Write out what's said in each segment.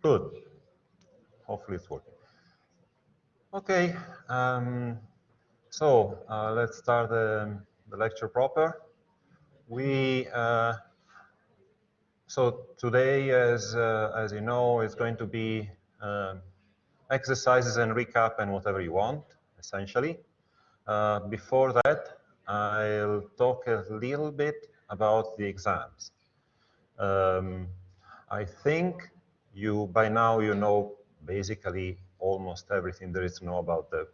Good. Hopefully it's working. Okay, so let's start the lecture proper. So today, as you know, is going to be exercises and recap and whatever you want, essentially. Before that, I'll talk a little bit about the exams. I think by now you know basically almost everything there is to know about the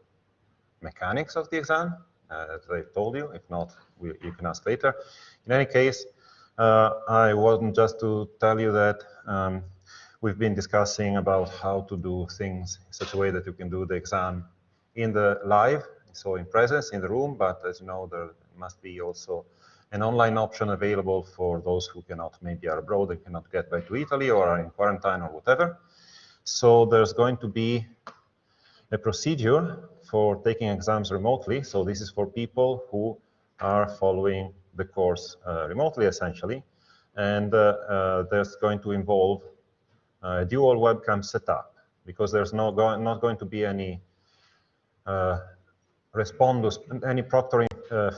mechanics of the exam, as I told you. If not, you can ask later. In any case, I wanted just to tell you that we've been discussing about how to do things in such a way that you can do the exam in the live, so in presence in the room, but as you know, there must be also an online option available for those who cannot, maybe are abroad and cannot get back to Italy or are in quarantine or whatever. So there's going to be a procedure for taking exams remotely. So this is for people who are following the course remotely, essentially. And there's going to involve a dual webcam setup, because there's not going to be any Respondus, any proctoring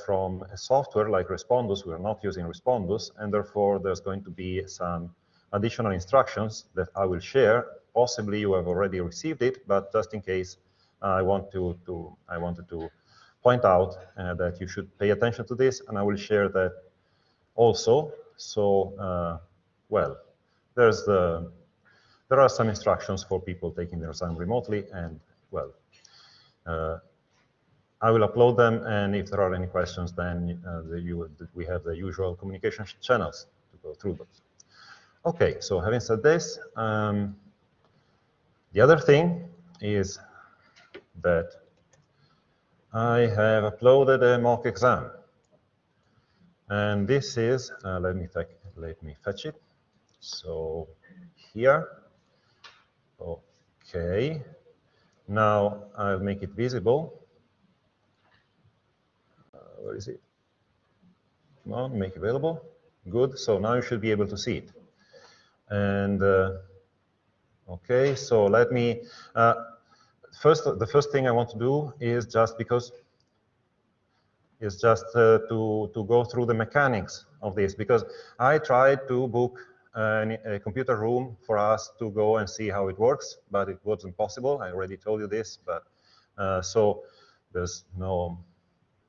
from a software like Respondus. We are not using Respondus, and therefore there's going to be some additional instructions that I will share. Possibly you have already received it, but just in case, I wanted to point out that you should pay attention to this, and I will share that also. So, well, there are some instructions for people taking their exam remotely, and well, I will upload them, and if there are any questions, then we have the usual communication channels to go through those. Okay, so having said this, the other thing is that I have uploaded a mock exam, and this is let me fetch it. So here, okay. Now I'll make it visible. Where is it? Come on, make available. Good. So now you should be able to see it. And okay, so let me the first thing I want to do is just to go through the mechanics of this, because I tried to book a computer room for us to go and see how it works, but it wasn't possible. I already told you this, but so there's no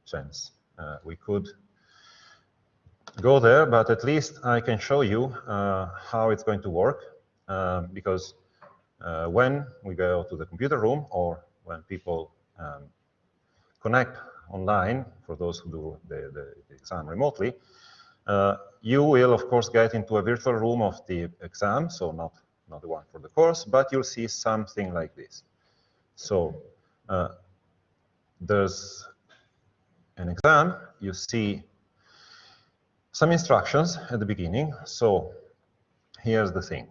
chance we could go there, but at least I can show you how it's going to work, because when we go to the computer room, or when people connect online, for those who do the exam remotely, you will, of course, get into a virtual room of the exam, so not the one for the course, but you'll see something like this. So there's an exam, you see some instructions at the beginning. So here's the thing.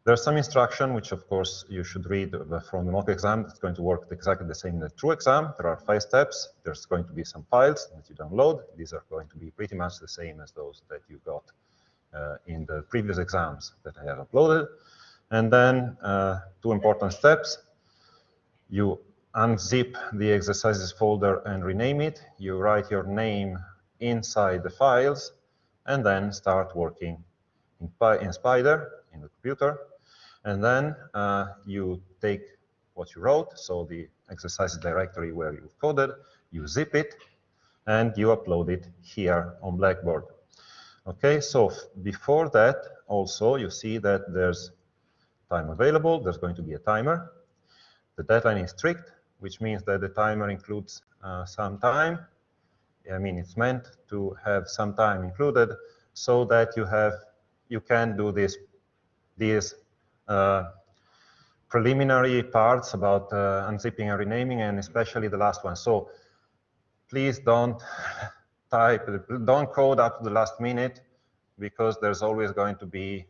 There's some instruction, which of course you should read from the mock exam. It's going to work exactly the same in the true exam. There are 5 steps. There's going to be some files that you download. These are going to be pretty much the same as those that you got in the previous exams that I have uploaded. And then 2 important steps. You unzip the exercises folder and rename it. You write your name inside the files, and then start working in Spyder, in the computer. And then you take what you wrote, so the exercises directory where you've coded, you zip it, and you upload it here on Blackboard. Okay, so before that, also, you see that there's time available. There's going to be a timer. The deadline is strict, which means that the timer includes some time. I mean, it's meant to have some time included so that you can do these preliminary parts about unzipping and renaming, and especially the last one. So please don't code up to the last minute, because there's always going to be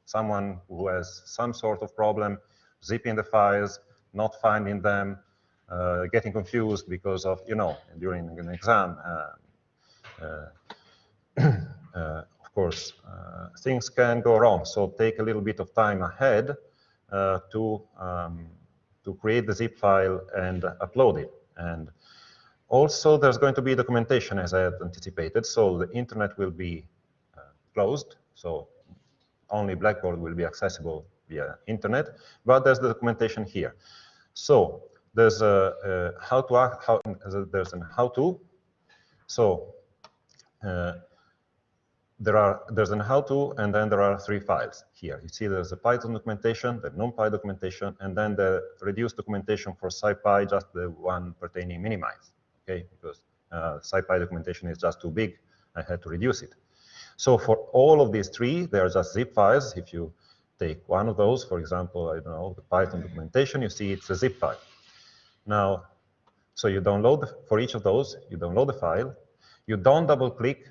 someone who has some sort of problem zipping the files, not finding them, getting confused because of, during an exam, of course, things can go wrong. So take a little bit of time ahead to create the zip file and upload it. And also, there's going to be documentation, as I had anticipated. So the internet will be closed. So only Blackboard will be accessible via internet. But there's the documentation here. So there's a there's an how-to. So there's an how-to, and then there are 3 files here. You see there's a Python documentation, the NumPy documentation, and then the reduced documentation for SciPy, just the one pertaining minimize. Okay, because SciPy documentation is just too big, I had to reduce it. So for all of these 3, they are just zip files. If you take one of those, for example, I don't know, the Python documentation, you see it's a zip file. Now, so you download, for each of those, you download the file, you don't double click.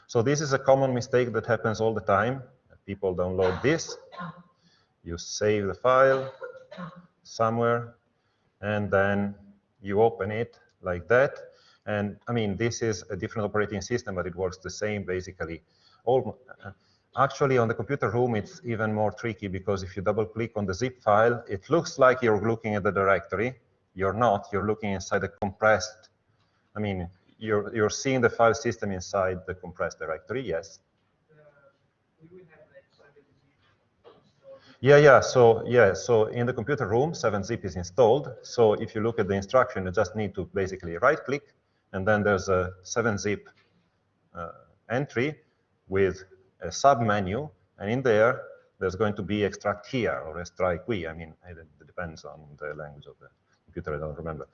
So this is a common mistake that happens all the time. People download this, you save the file somewhere, and then you open it like that. And I mean, this is a different operating system, but it works the same basically. Actually, on the computer room, it's even more tricky, because if you double click on the zip file, it looks like you're looking at the directory. You're not, you're looking inside the compressed, I mean, you're seeing the file system inside the compressed directory, yes? Yeah, so in the computer room, 7-zip is installed. So if you look at the instruction, you just need to basically right-click, and then there's a 7-zip entry with a sub-menu, and in there's going to be extract here or extract we. I mean, it depends on the language of the computer, I don't remember.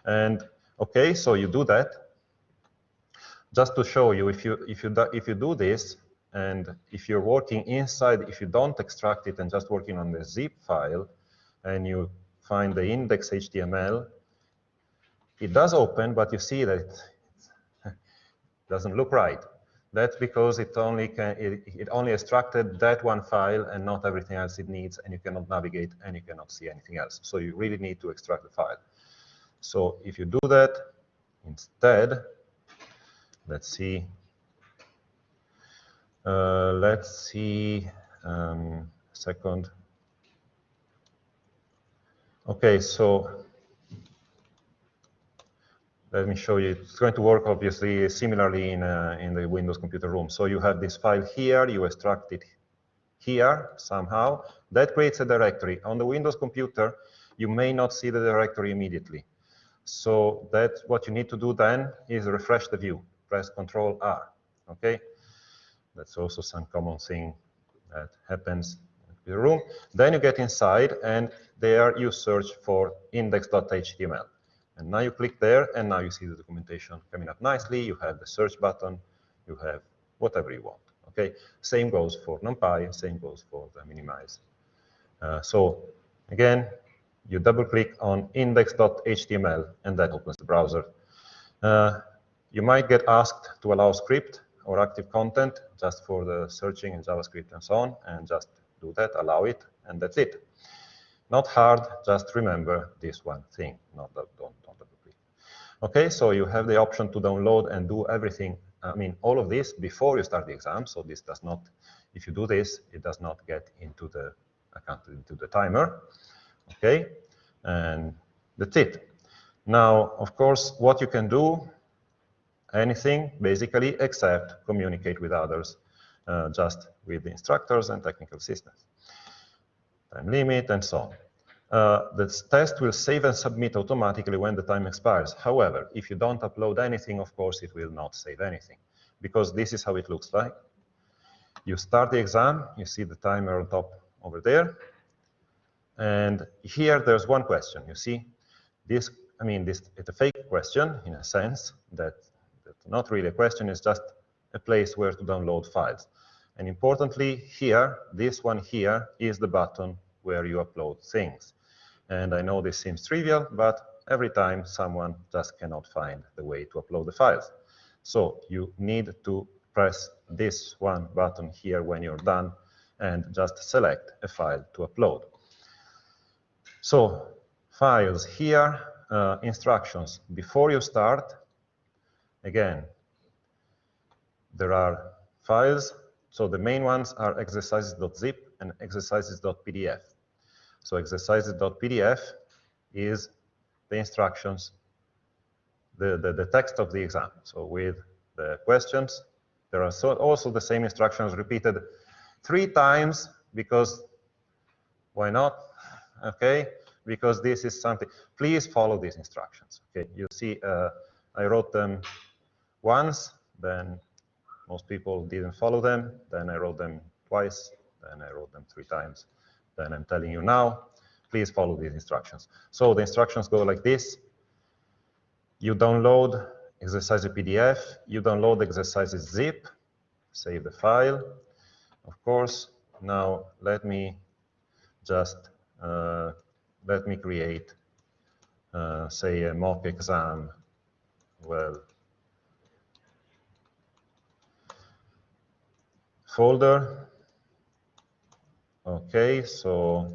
And okay, so you do that. Just to show you, if you do this, and if you're working inside, if you don't extract it and just working on the zip file, and you find the index.html, it does open, but you see that it doesn't look right. That's because it only extracted that one file and not everything else it needs, and you cannot navigate and you cannot see anything else. So you really need to extract the file. So if you do that instead, let's see. Second. Okay, so let me show you. It's going to work obviously similarly in the Windows computer room. So you have this file here, you extract it here somehow. That creates a directory. On the Windows computer, you may not see the directory immediately. So that's what you need to do then is refresh the view. Press Ctrl-R, okay? That's also some common thing that happens in the room. Then you get inside, and there you search for index.html. And now you click there, and now you see the documentation coming up nicely. You have the search button. You have whatever you want, okay? Same goes for NumPy. Same goes for the minimize. So again, you double-click on index.html, and that opens the browser. You might get asked to allow script or active content just for the searching in JavaScript and so on, and just do that, allow it, and that's it. Not hard, just remember this one thing, don't double click. Okay, so you have the option to download and do everything, I mean, all of this before you start the exam, so this does not, if you do this, it does not get into the account, into the timer. Okay, and that's it. Now, of course, what you can do, anything, basically, except communicate with others, just with the instructors and technical assistants. Time limit, and so on. The test will save and submit automatically when the time expires. However, if you don't upload anything, of course, it will not save anything, because this is how it looks like. You start the exam, you see the timer on top over there, and here there's one question. You see, this, I mean, it's a fake question in a sense that's not really a question, it's just a place where to download files. And importantly, here, this one here is the button where you upload things. And I know this seems trivial, but every time someone just cannot find the way to upload the files. So you need to press this one button here when you're done and just select a file to upload. So files here, instructions. Before you start, again, there are files So the main ones are exercises.zip and exercises.pdf. So exercises.pdf is the instructions, the text of the exam. So with the questions, there are also the same instructions repeated 3 times, because why not? Okay, because this is something. Please follow these instructions. Okay, you see, I wrote them once, then most people didn't follow them, then I wrote them twice, then I wrote them 3 times. Then I'm telling you now, please follow these instructions. So the instructions go like this. You download exercise PDF, you download exercises zip, save the file. Of course, now let me just, let me create, say, a mock exam. Well, folder. Okay, so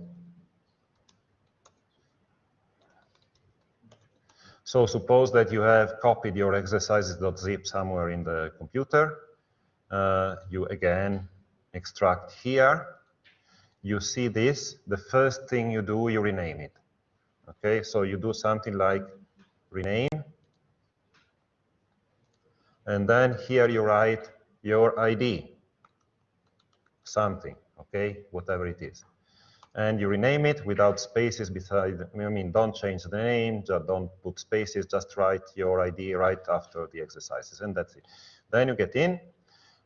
suppose that you have copied your exercises.zip somewhere in the computer. You again extract here. You see this. The first thing you do, you rename it. Okay, so you do something like rename. And then here you write your ID, something, okay, whatever it is. And you rename it without spaces beside, I mean, don't change the name, just don't put spaces, just write your ID right after the exercises, and that's it. Then you get in,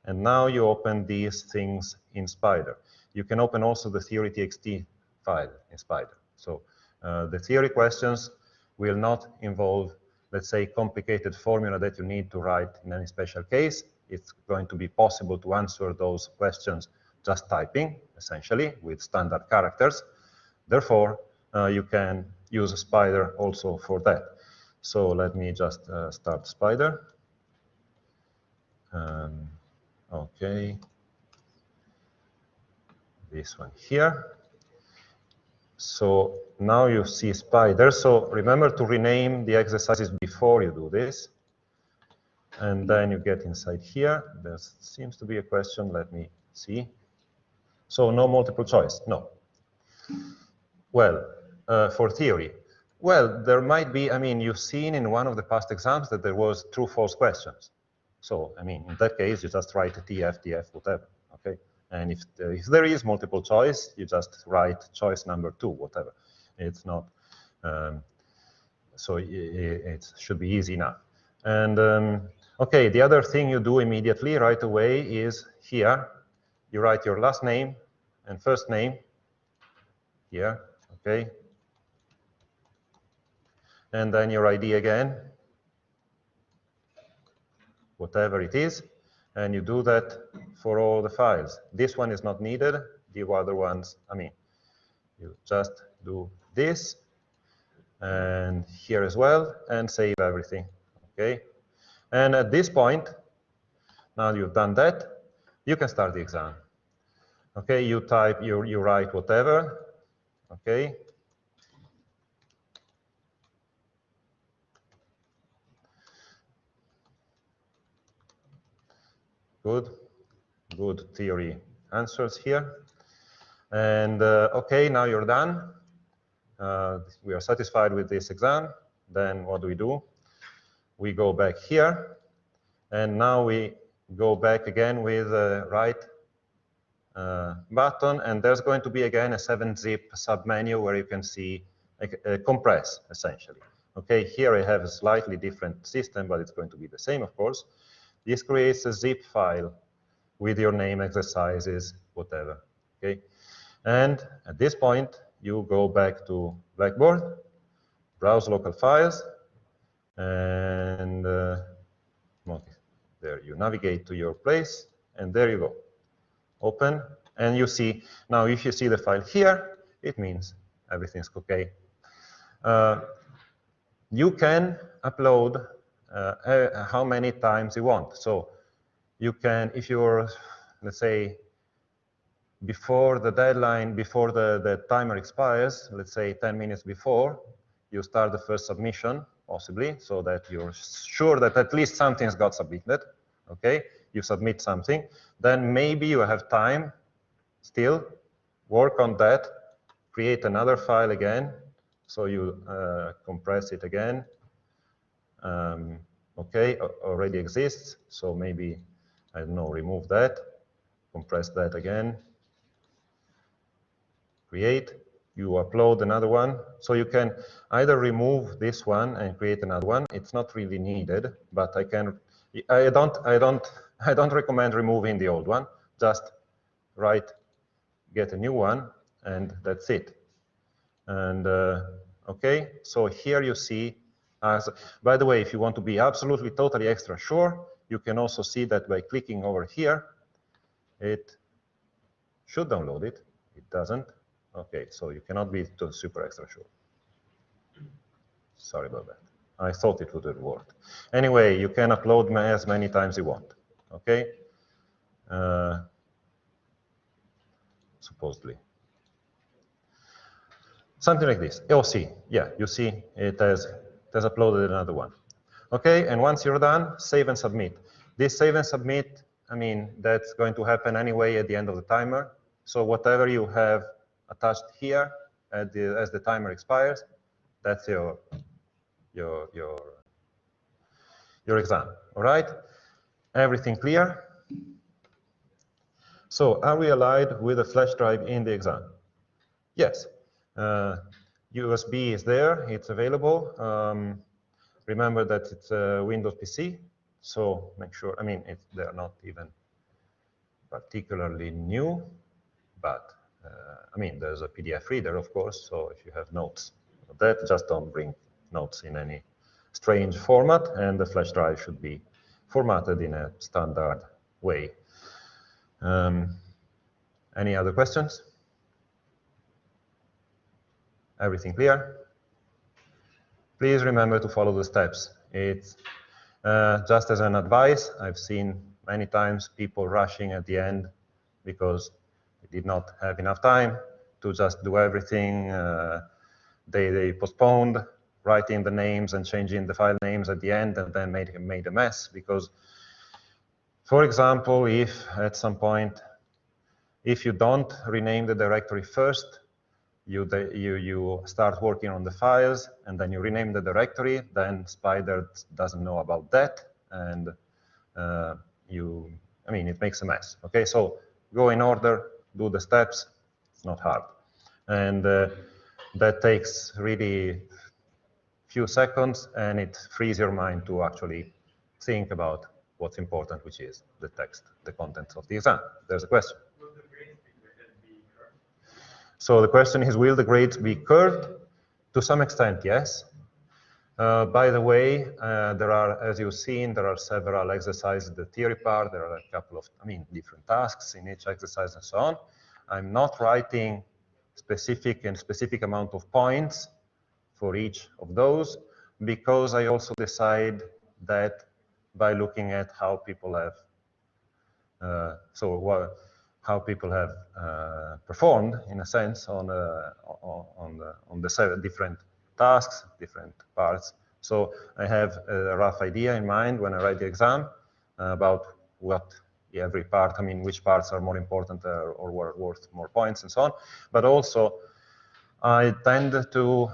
and now you open these things in Spyder. You can open also the theory.txt file in Spyder. So the theory questions will not involve, let's say, complicated formula that you need to write in any special case. It's going to be possible to answer those questions just typing, essentially, with standard characters. Therefore, you can use Spyder also for that. So let me just start Spyder. Okay. This one here. So now you see Spyder. So remember to rename the exercises before you do this. And then you get inside here. There seems to be a question. Let me see. So no multiple choice, no. Well, for theory, well, there might be, I mean, you've seen in one of the past exams that there was true-false questions. So, I mean, in that case, you just write TF, TF, whatever, okay? And if there is multiple choice, you just write choice number 2, whatever. It's not, so it should be easy enough. And, okay, the other thing you do immediately right away is here, you write your last name and first name here, okay? And then your ID again, whatever it is, and you do that for all the files. This one is not needed, the other ones, I mean, you just do this, and here as well, and save everything, okay? And at this point, now you've done that, you can start the exam. Okay, you type, you write whatever, okay? Good theory answers here. And okay, now you're done. We are satisfied with this exam. Then what do? We go back here, and now we go back again with the right button, and there's going to be again a 7-zip submenu where you can see compress, essentially. Okay, here I have a slightly different system, but it's going to be the same, of course. This creates a zip file with your name, exercises, whatever, okay? And at this point, you go back to Blackboard, browse local files, and okay, there you navigate to your place, and there you go. Open, and you see, now if you see the file here, it means everything's okay. You can upload how many times you want. So you can, if you're, let's say, before the deadline, before the timer expires, let's say 10 minutes before, you start the first submission, possibly, so that you're sure that at least something's got submitted, okay? you submit something, then maybe you have time still, work on that, create another file again, so you compress it again. Okay, already exists, so maybe, I don't know, remove that, compress that again, create, you upload another one. So you can either remove this one and create another one. It's not really needed, but I don't recommend removing the old one. Just get a new one, and that's it. And okay, so here you see, by the way, if you want to be absolutely totally extra sure, you can also see that by clicking over here, it should download it. It doesn't. Okay, so you cannot be super extra sure. Sorry about that. I thought it would have worked. Anyway, you can upload as many times you want. Okay. Supposedly. Something like this. Oh, see, yeah, you see it has uploaded another one. Okay, and once you're done, save and submit. This save and submit, I mean, that's going to happen anyway at the end of the timer. So whatever you have attached here as the timer expires, that's your exam. All right? Everything clear? So are we allied with a flash drive in the exam? Yes. USB is there, it's available. Remember that it's a Windows PC, so make sure, I mean, they're not even particularly new, but I mean, there's a PDF reader, of course, so if you have notes of that, just don't bring notes in any strange format, and the flash drive should be formatted in a standard way. Any other questions? Everything clear? Please remember to follow the steps. It's just as an advice, I've seen many times people rushing at the end because they did not have enough time to just do everything. They postponed writing the names and changing the file names at the end, and then made a mess because, for example, if at some point, if you don't rename the directory first, you start working on the files, and then you rename the directory, then Spider doesn't know about that, and I mean, it makes a mess. Okay, so go in order, do the steps, it's not hard. And that takes really few seconds, and it frees your mind to actually think about what's important, which is the text, the contents of the exam. There's a question. So the question is, will the grades be curved? To some extent, yes. By the way, there are, as you've seen, there are several exercises, the theory part, there are a couple of, I mean, different tasks in each exercise and so on. I'm not writing specific amount of points for each of those, because I also decide that by looking at how people have, how people have performed, in a sense, on the 7 different tasks, different parts. So I have a rough idea in mind when I write the exam about what every part, I mean, which parts are more important or were worth more points and so on. But also, I tend to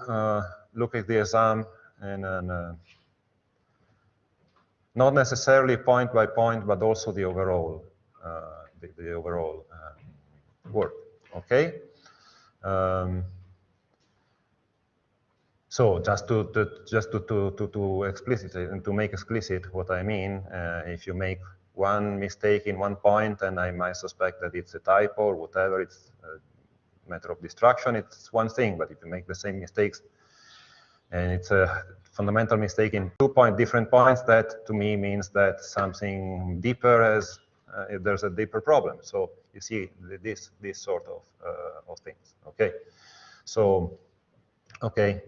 look at the exam in not necessarily point by point, but also the overall work. Okay. So just to explicit and to make explicit what I mean, if you make one mistake in one point, and I might suspect that it's a typo or whatever, it's a matter of distraction, it's one thing. But if you make the same mistakes and it's a fundamental mistake in 2 different points, that to me means that something deeper there's a deeper problem. So you see this sort of things. Okay. So okay.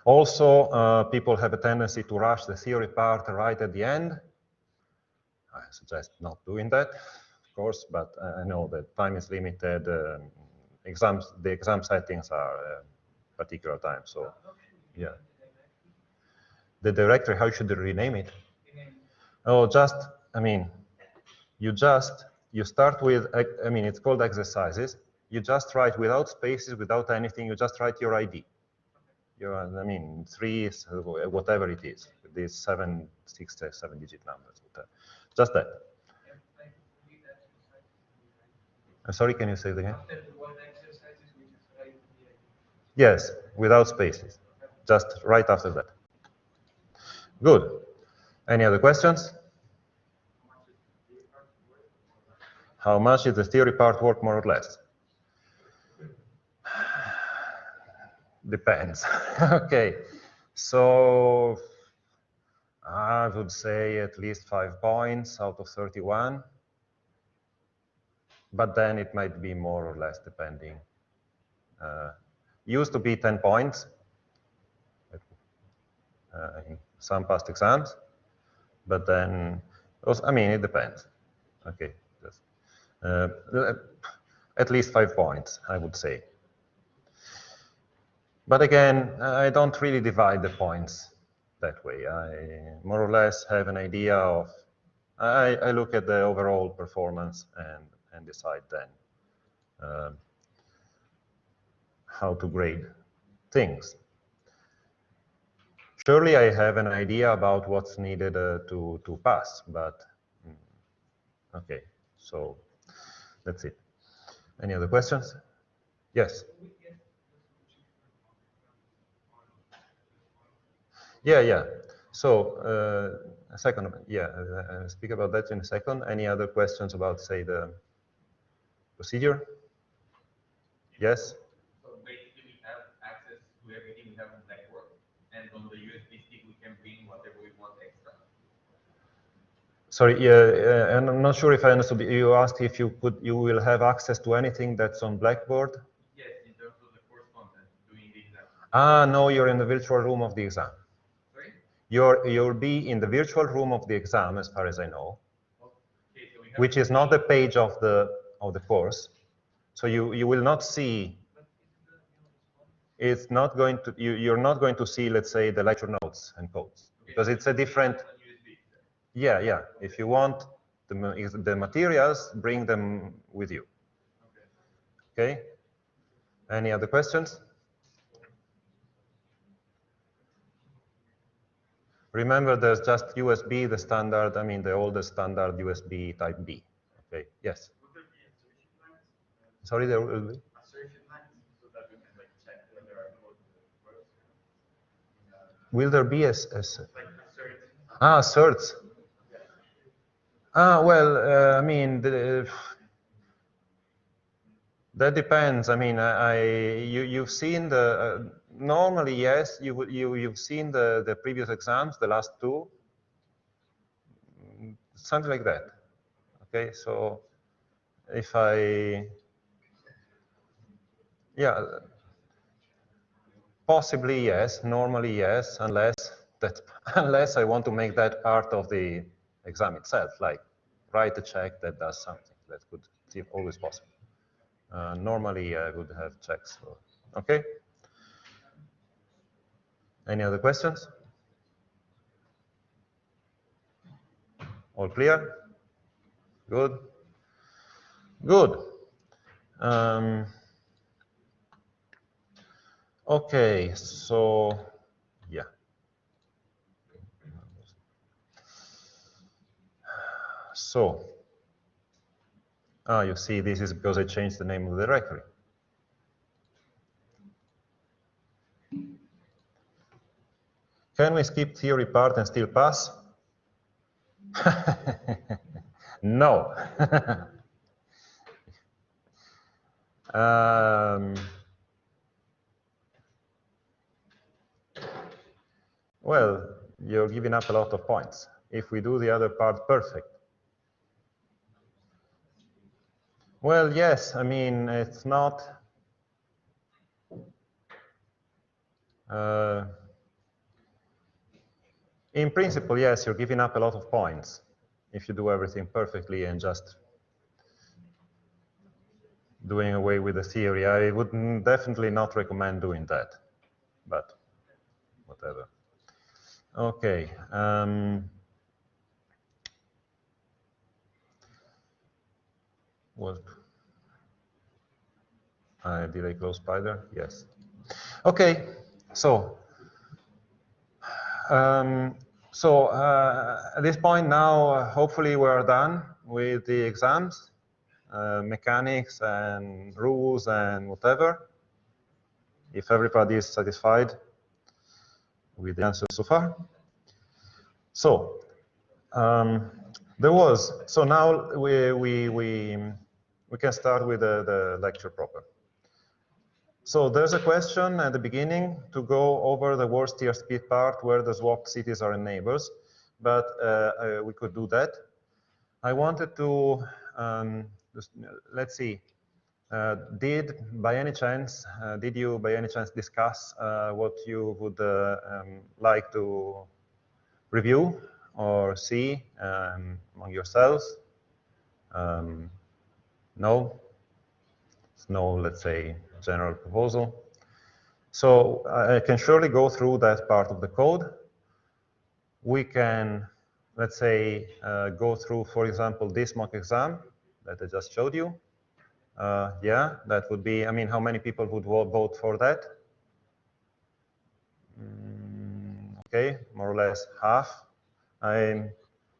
Also, people have a tendency to rush the theory part right at the end. I suggest not doing that, of course, but I know that time is limited. The exam settings are particular time, so yeah. The directory, how should you rename it? Oh, just I mean, you start with, I mean, it's called exercises. You just write without spaces, without anything. You just write your ID. I mean, 3, whatever it is. These 7, 6, 7-digit numbers. Whatever. Just that. I'm sorry, can you say it again? Yes, without spaces. Just right after that. Good. Any other questions? How much is the theory part worth, more or less? Depends. Okay. So I would say at least 5 points out of 31. But then it might be more or less depending. Used to be 10 points in some past exams, but then, also, I mean, it depends. Okay, at least 5 points, I would say. But again, I don't really divide the points that way. I more or less have an idea of, I look at the overall performance and decide then how to grade things. Surely I have an idea about what's needed to pass, but okay, so that's it. Any other questions? Yes. Yeah. So a second, yeah, I'll speak about that in a second. Any other questions about, say, the procedure? Yes? So basically we have access to everything we have on Blackboard, and on the USB stick we can bring whatever we want extra. Sorry, yeah, and I'm not sure if I understood. You asked if you will have access to anything that's on Blackboard? Yes, in terms of the course content during the exam. No, you're in the virtual room of the exam. Sorry? You'll be in the virtual room of the exam, as far as I know, okay, so which is not the page of the course. So you will not see. It's not going to. You're not going to see, let's say, the lecture notes and codes, because it's a different. Yeah. If you want the materials, bring them with you. Okay. Any other questions? Remember, there's just USB, the standard, I mean, the oldest standard USB Type B. Okay, yes? Will there be assertion lines? Sorry, there will be? Assertion lines, so that we can like check whether our code works. Will there be like asserts? Asserts. Well, I mean, that depends. I mean, you've seen the normally, yes, you've seen the previous exams, the last 2, something like that. Okay, so if yeah, possibly yes, normally yes, unless I want to make that part of the exam itself, like write a check that does something. That could be always possible. Normally, I would have checks. So, okay. Any other questions? All clear? Good. Good. Okay, so yeah. So, you see, this is because I changed the name of the directory. Can we skip theory part and still pass? No. Well, you're giving up a lot of points. If we do the other part perfect. Well, yes, I mean, it's not. In principle, yes, you're giving up a lot of points if you do everything perfectly and just doing away with the theory. I would definitely not recommend doing that, but whatever. Okay. Did I close Spider? Yes. Okay, so at this point now, hopefully we're done with the exams, mechanics and rules and whatever. If everybody is satisfied with the answers so far. So now we can start with the lecture proper. So there's a question at the beginning to go over the worst tier speed part where the swapped cities are in neighbors, but we could do that. I wanted to, let's see, did you by any chance discuss what you would like to review or see among yourselves? No? No, let's say, general proposal. So I can surely go through that part of the code. We can, let's say, go through, for example, this mock exam that I just showed you. Yeah, that would be, I mean, how many people would vote for that? Okay, more or less half. I'm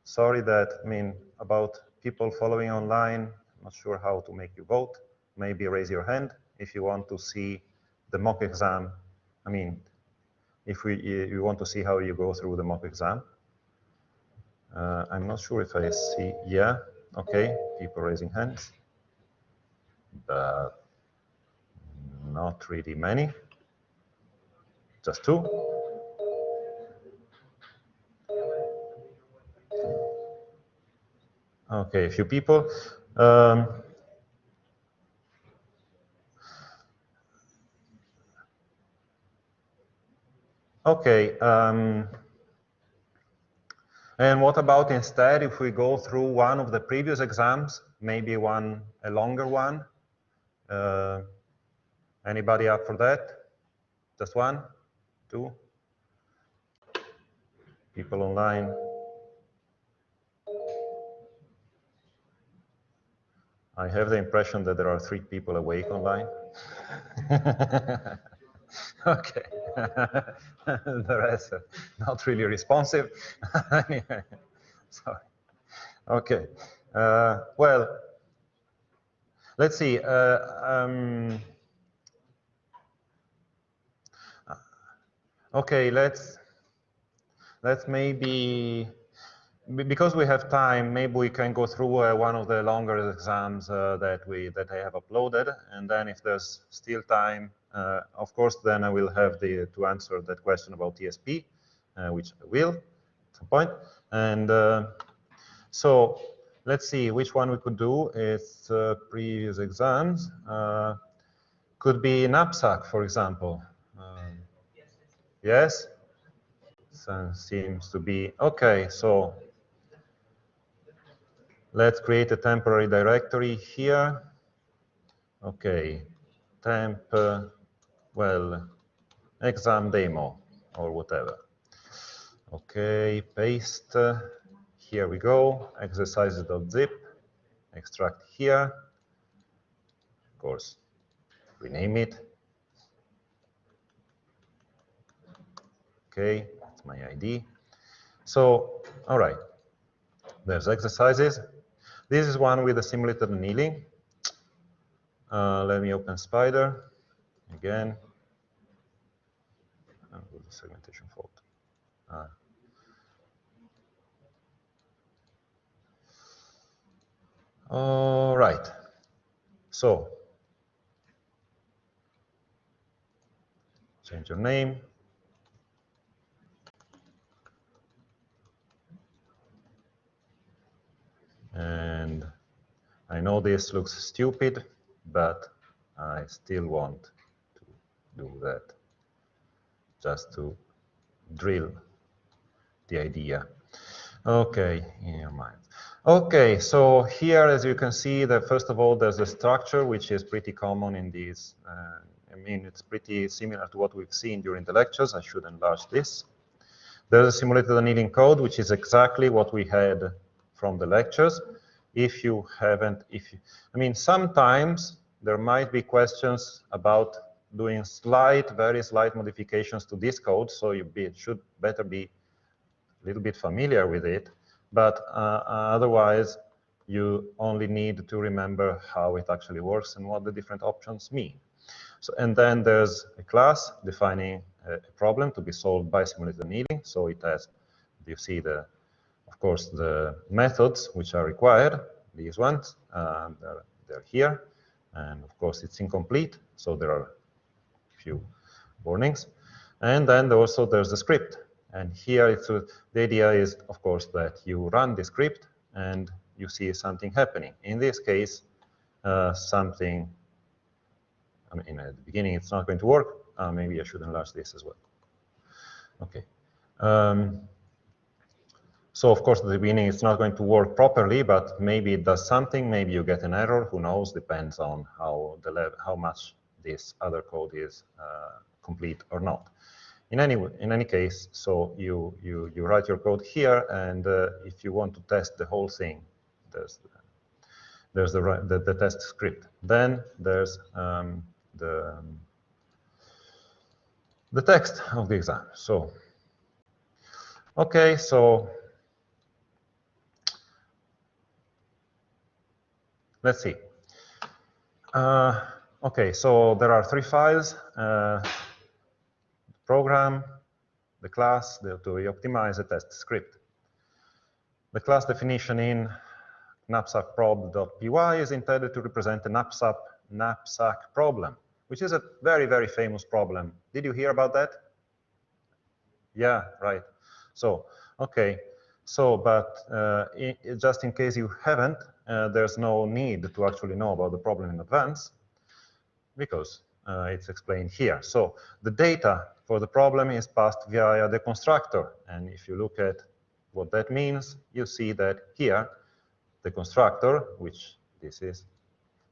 sorry that, I mean, about people following online, I'm not sure how to make you vote. Maybe raise your hand if you want to see the mock exam. I mean, if you want to see how you go through the mock exam. I'm not sure if I see, yeah, okay, people raising hands, but not really many, just 2. Okay, a few people. Okay, and what about instead if we go through one of the previous exams, maybe a longer one? Anybody up for that? Just 1, 2? People online? I have the impression that there are 3 people awake online. Okay. The rest are not really responsive. Anyway, sorry. Okay. Well, let's see. Okay, let's maybe, because we have time, maybe we can go through one of the longer exams that I have uploaded, and then if there's still time, of course, then I will have to answer that question about TSP, which I will at some point. And so let's see which one we could do. It's previous exams. Could be knapsack, for example. Yes? So seems to be okay. So let's create a temporary directory here. Okay, temp, well, exam demo or whatever. Okay, paste. Here we go. Exercises.zip. Extract here. Of course, rename it. Okay, that's my ID. So, all right. There's exercises. This is one with a simulated annealing. Let me open Spider again. With the segmentation fault. All right. So, change your name. And I know this looks stupid, but I still want to do that just to drill the idea. Okay, in your mind. Okay, so here, as you can see, that first of all, there's a structure which is pretty common in these. I mean, it's pretty similar to what we've seen during the lectures. I should enlarge this. There's a simulated annealing code, which is exactly what we had from the lectures. if you haven't, I mean, sometimes there might be questions about doing very slight modifications to this code, so you should better be a little bit familiar with it, but otherwise you only need to remember how it actually works and what the different options mean. So, and then there's a class defining a problem to be solved by simulated annealing. So it has, you see of course, the methods which are required, these ones, they're here. And of course, it's incomplete, so there are a few warnings. And then also there's the script. And here, the idea is, of course, that you run the script and you see something happening. In this case, something, I mean, at the beginning, it's not going to work. Maybe I should enlarge this as well. OK. So, of course, at the beginning, it's not going to work properly, but maybe it does something. Maybe you get an error. Who knows? Depends on how much this other code is complete or not. In any case, so you write your code here, and if you want to test the whole thing, there's the test script. Then there's the text of the exam. So, okay, so let's see. Okay, so there are 3 files. Program, the class, to optimize the test script. The class definition in knapsackprob.py is intended to represent a knapsack problem, which is a very, very famous problem. Did you hear about that? Yeah, right. So, okay. So, but just in case you haven't, there's no need to actually know about the problem in advance, because it's explained here. So the data for the problem is passed via the constructor. And if you look at what that means, you see that here, the constructor, which this is,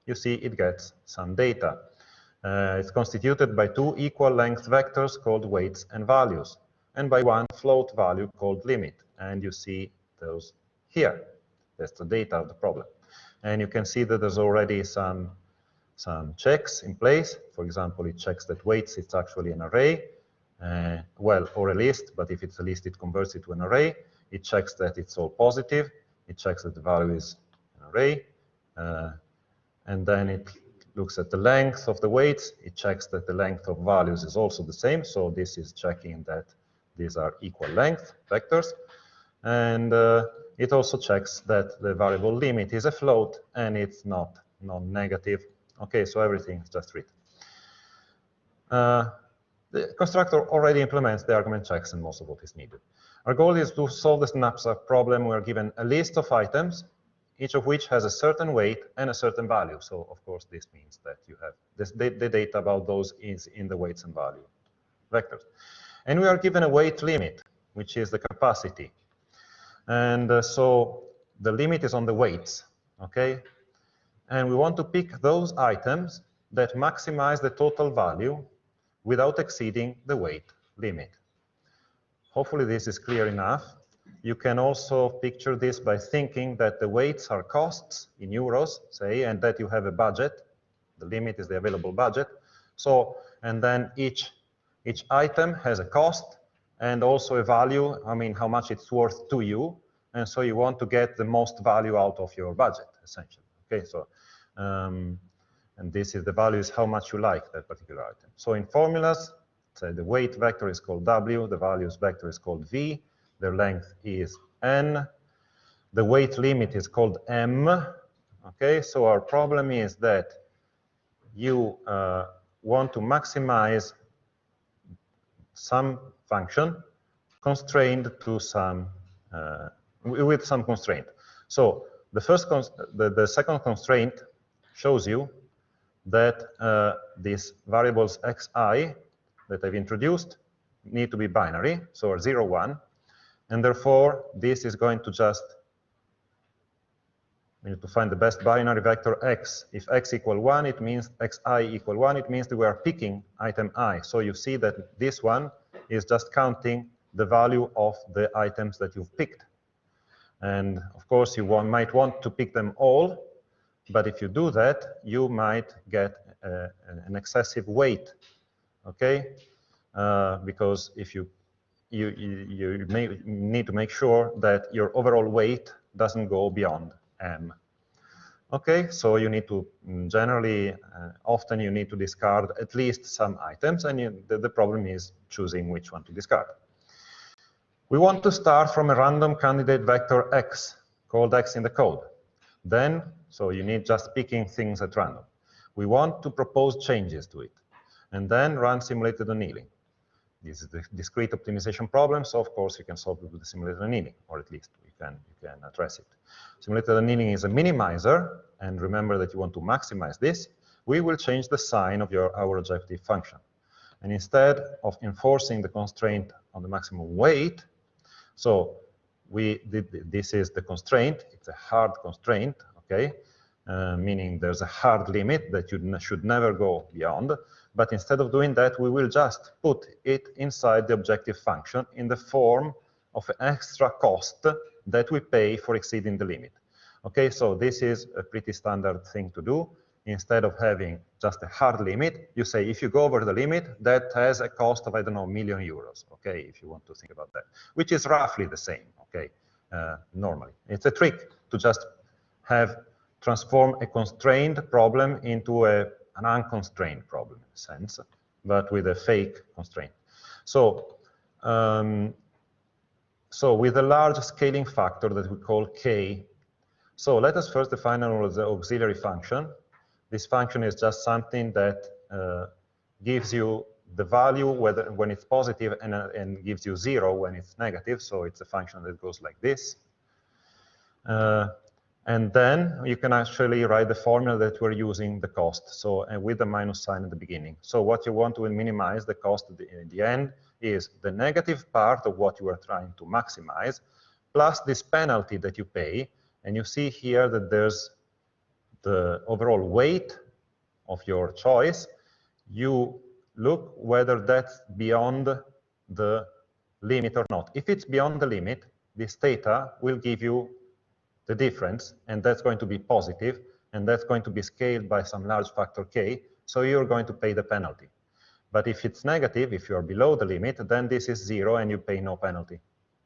you see it gets some data. It's constituted by 2 equal length vectors called weights and values, and by 1 float value called limit. And you see those here. That's the data of the problem. And you can see that there's already some checks in place. For example, it checks that weights, it's actually an array, well, or a list, but if it's a list, it converts it to an array. It checks that it's all positive. It checks that the value is an array. And then it looks at the length of the weights. It checks that the length of values is also the same. So this is checking that these are equal length vectors. And it also checks that the variable limit is a float and it's not non-negative. Okay, so everything is just written. The constructor already implements the argument checks and most of what is needed. Our goal is to solve the knapsack problem. We're given a list of items, each of which has a certain weight and a certain value. So, of course, this means that you have the data about those is in the weights and value vectors. And we are given a weight limit, which is the capacity. And so the limit is on the weights, okay? And we want to pick those items that maximize the total value without exceeding the weight limit. Hopefully this is clear enough. You can also picture this by thinking that the weights are costs in euros, say, and that you have a budget. The limit is the available budget. So, and then each item has a cost and also a value, I mean, how much it's worth to you. And so you want to get the most value out of your budget, essentially. Okay, so, and this is the value is how much you like that particular item. So in formulas, say the weight vector is called W, the values vector is called V, their length is N, the weight limit is called M. Okay, so our problem is that you want to maximize some function constrained to some, with some constraint. So the second constraint shows you that these variables xi that I've introduced need to be binary, so 0, 1. And therefore, this is going to just, we need to find the best binary vector x. If x equal 1, it means xi equal 1, it means that we are picking item I. So you see that this one is just counting the value of the items that you've picked. And of course, you might want to pick them all, but if you do that, you might get an excessive weight, okay? Because if you may need to make sure that your overall weight doesn't go beyond m. Okay, so you need to generally, often you need to discard at least some items, and the problem is choosing which one to discard. We want to start from a random candidate vector x, called x in the code. Then, so you need just picking things at random. We want to propose changes to it, and then run simulated annealing. This is the discrete optimization problem, so of course you can solve it with the simulated annealing, or at least you can address it. Simulated annealing is a minimizer, and remember that you want to maximize this. We will change the sign of our objective function. And instead of enforcing the constraint on the maximum weight, so this is the constraint, it's a hard constraint, okay? Meaning there's a hard limit that you should never go beyond. But instead of doing that, we will just put it inside the objective function in the form of an extra cost that we pay for exceeding the limit. Okay, so this is a pretty standard thing to do. Instead of having just a hard limit, you say if you go over the limit, that has a cost of, I don't know, €1,000,000, okay, if you want to think about that, which is roughly the same, okay, normally. It's a trick to just transform a constrained problem into an unconstrained problem, in a sense, but with a fake constraint. So, with a large scaling factor that we call k, so let us first define the auxiliary function. This function is just something that gives you the value when it's positive and gives you 0 when it's negative. So it's a function that goes like this. And then you can actually write the formula that we're using, the cost, so with the minus sign at the beginning. So what you want to minimize the cost in the end is the negative part of what you are trying to maximize, plus this penalty that you pay. And you see here that there's the overall weight of your choice. You look whether that's beyond the limit or not. If it's beyond the limit, this theta will give you the difference, and that's going to be positive, and that's going to be scaled by some large factor k, so you're going to pay the penalty. But if it's negative, if you're below the limit, then this is 0 and you pay no penalty.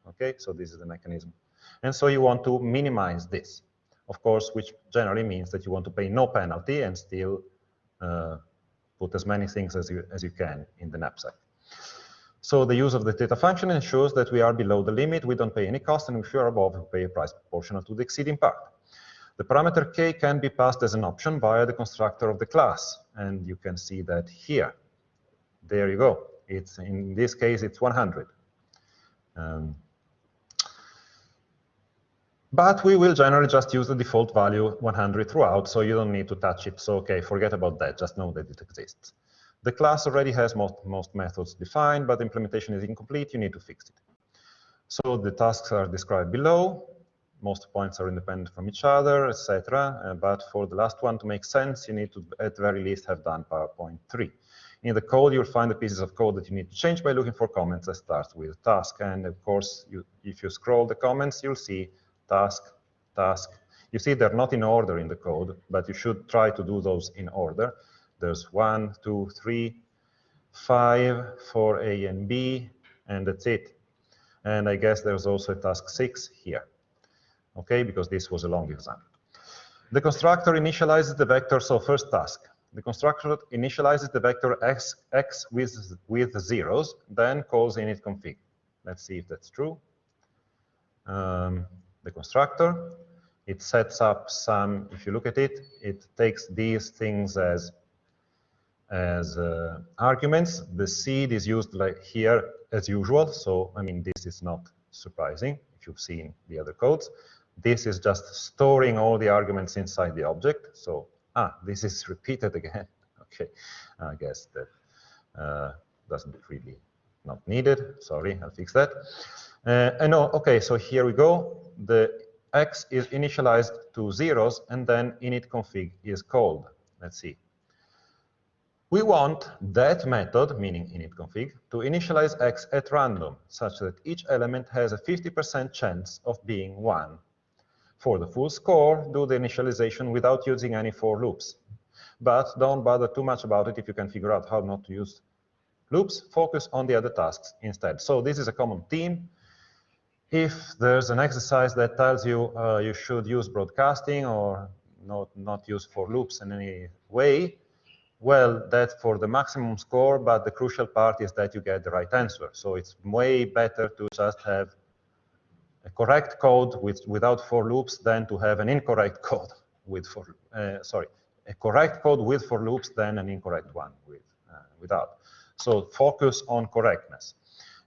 Okay, so this is the mechanism. And so you want to minimize this, of course, which generally means that you want to pay no penalty and still put as many things as you can in the knapsack. So the use of the theta function ensures that we are below the limit, we don't pay any cost, and if we are above, we pay a price proportional to the exceeding part. The parameter k can be passed as an option via the constructor of the class, and you can see that here. There you go. It's, in this case, it's 100. But we will generally just use the default value 100 throughout, so you don't need to touch it. So, okay, forget about that. Just know that it exists. The class already has most methods defined, but the implementation is incomplete. You need to fix it. So the tasks are described below. Most points are independent from each other, etc. But for the last one to make sense, you need to, at the very least, have done PowerPoint 3. In the code, you'll find the pieces of code that you need to change by looking for comments that starts with task. And of course, if you scroll the comments, you'll see task, task. You see they're not in order in the code, but you should try to do those in order. There's 1, 2, 3, 5 for A and B, and that's it. And I guess there's also a task 6 here, okay, because this was a long example. The constructor initializes the vector, so first task. The constructor initializes the vector x with zeros, then calls init config. Let's see if that's true. The constructor, it sets up some, if you look at it, it takes these things as arguments. The seed is used like here as usual, so I mean this is not surprising if you've seen the other codes. This is just storing all the arguments inside the object. So this is repeated again. Okay, I guess that doesn't really not needed. Sorry, I'll fix that. Okay, so here we go. The x is initialized to zeros, and then init config is called. Let's see. We want that method, meaning initconfig, to initialize x at random, such that each element has a 50% chance of being 1. For the full score, do the initialization without using any for loops. But don't bother too much about it if you can figure out how not to use loops. Focus on the other tasks instead. So this is a common theme. If there's an exercise that tells you you should use broadcasting or not use for loops in any way, well, that's for the maximum score, but the crucial part is that you get the right answer. So it's way better to just have a correct code without for loops than to have an incorrect code with a correct code with for loops than an incorrect one without. So focus on correctness.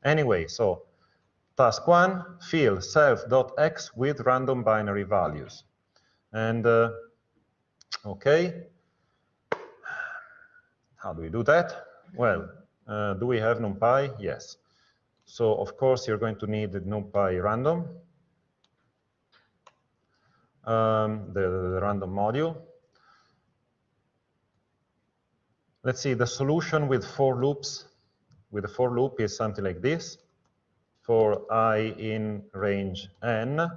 Anyway, so task 1, fill self.x with random binary values. And okay, how do we do that? Well, do we have NumPy? Yes. So of course you're going to need the NumPy random, the random module. Let's see, the solution with for loops, with a for loop is something like this. For I in range n,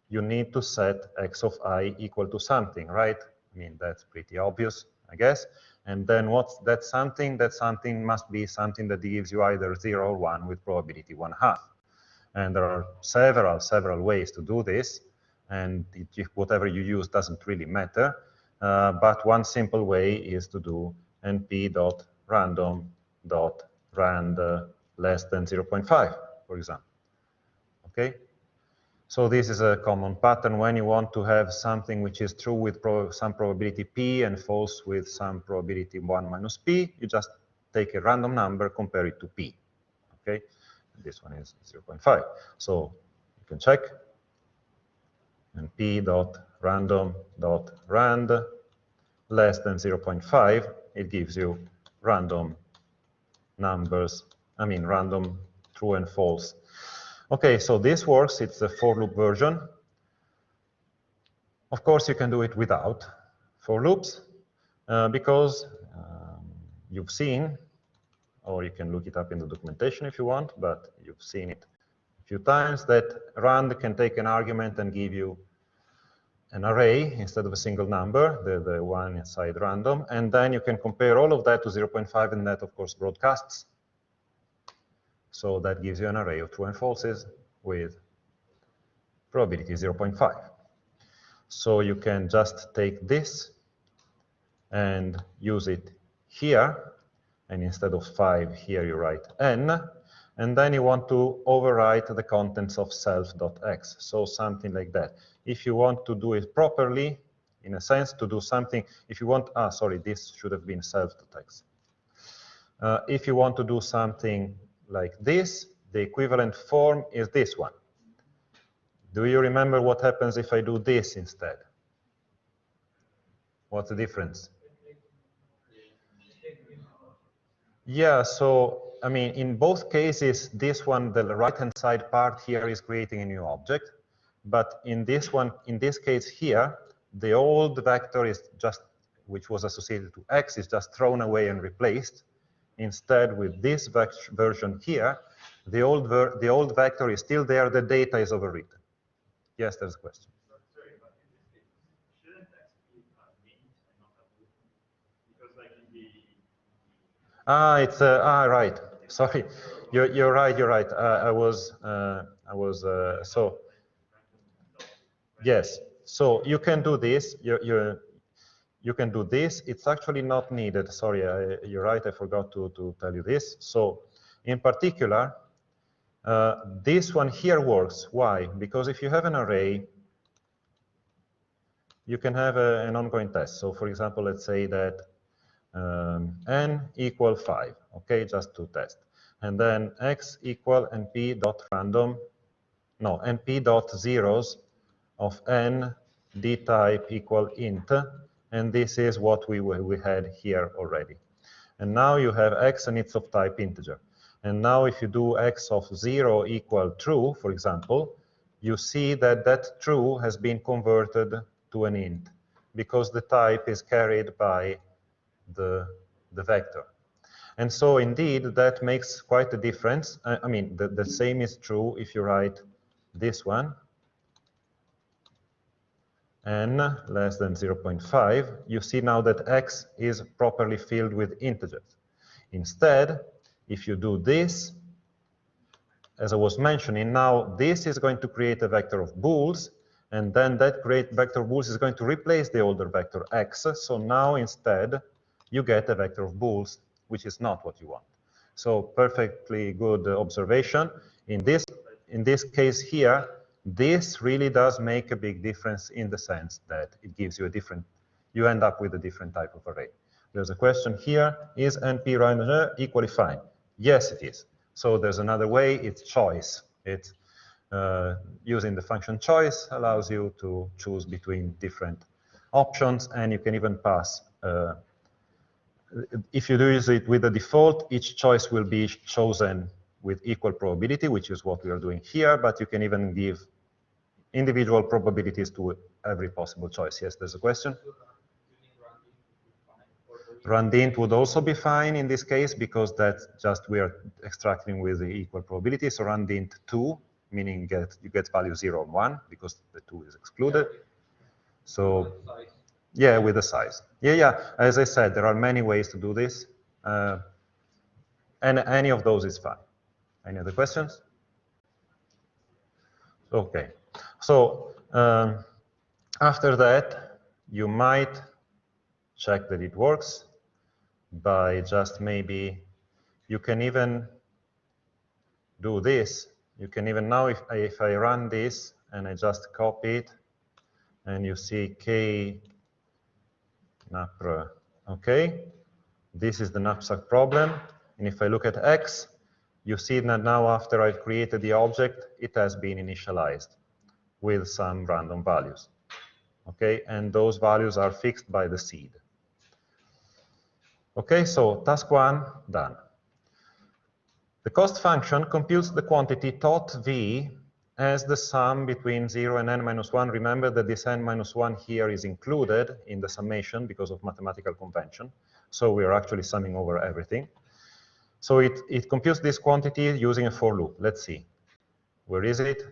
you need to set x of I equal to something, right? I mean, that's pretty obvious, I guess. And then what's that something? That something must be something that gives you either 0 or 1 with probability 1/2. And there are several ways to do this. And whatever you use doesn't really matter. But one simple way is to do np.random.rand less than 0.5, for example. Okay? So this is a common pattern when you want to have something which is true with some probability p and false with some probability 1 minus p. You just take a random number, compare it to p. Okay? This one is 0.5. So you can check. And p.random.rand less than 0.5, it gives you random numbers, random true and false. Okay, so this works. It's the for loop version. Of course, you can do it without for loops because you've seen, or you can look it up in the documentation if you want, but you've seen it a few times, that rand can take an argument and give you an array instead of a single number, the one inside random, and then you can compare all of that to 0.5, and that, of course, broadcasts. So that gives you an array of true and falses with probability 0.5. So you can just take this and use it here, and instead of 5 here you write n, and then you want to overwrite the contents of self.x, so something like that. If you want to do it properly, in a sense, to do something, if you want, sorry, this should have been self.x. If you want to do something like this, the equivalent form is this one. Do you remember what happens if I do this instead? What's the difference? Yeah, so, I mean, in both cases, this one, the right-hand side part here is creating a new object. But in this one, in this case here, the old vector is just, which was associated to x, is just thrown away and replaced. Instead, with this version here, the old vector is still there, the data is overwritten. Yes, there's a question. Sorry, but in this case, shouldn't x be a int and not a bool? Because like in the... It's, right, sorry. You're right. So, yes, so you can do this, you can do this. It's actually not needed. Sorry, you're right, I forgot to tell you this. So in particular, this one here works. Why? Because if you have an array, you can have an ongoing test. So for example, let's say that n equal 5, okay, just to test. And then x equal np.random, no, np.zeros of n d type equal int, and this is what we had here already. And now you have x and it's of type integer. And now if you do x of 0 equal true, for example, you see that that true has been converted to an int because the type is carried by the the vector. And so indeed, that makes quite a difference. I mean, the same is true if you write this one, n less than 0.5. You see now that x is properly filled with integers. Instead, if you do this, as I was mentioning, now this is going to create a vector of bools, and then that great vector of bools is going to replace the older vector x. So now instead, you get a vector of bools, which is not what you want. So perfectly good observation. In this case here, this really does make a big difference in the sense that it gives you a different, you end up with a different type of array. There's a question here, is NP Rangé equally fine? Yes, it is. So there's another way, it's choice. It's using the function choice allows you to choose between different options, and you can even pass if you do use it with the default, each choice will be chosen with equal probability, which is what we are doing here, but you can even give individual probabilities to every possible choice. Yes, there's a question? Randint would also be fine in this case, because that's just we are extracting with the equal probability. So Randint 2, meaning you get value 0 and 1, because the 2 is excluded. So yeah, with the size. Yeah. As I said, there are many ways to do this. And any of those is fine. Any other questions? Okay. So after that, you might check that it works by just maybe, you can even do this. You can even now, if I run this and I just copy it, and you see K NAPR, okay? This is the knapsack problem. And if I look at X, you see that now after I've created the object, it has been initialized with some random values, okay? And those values are fixed by the seed. Okay, so task 1, done. The cost function computes the quantity tot v as the sum between 0 and n-1. Remember that this n-1 here is included in the summation because of mathematical convention. So we are actually summing over everything. So it computes this quantity using a for loop. Let's see. Where is it?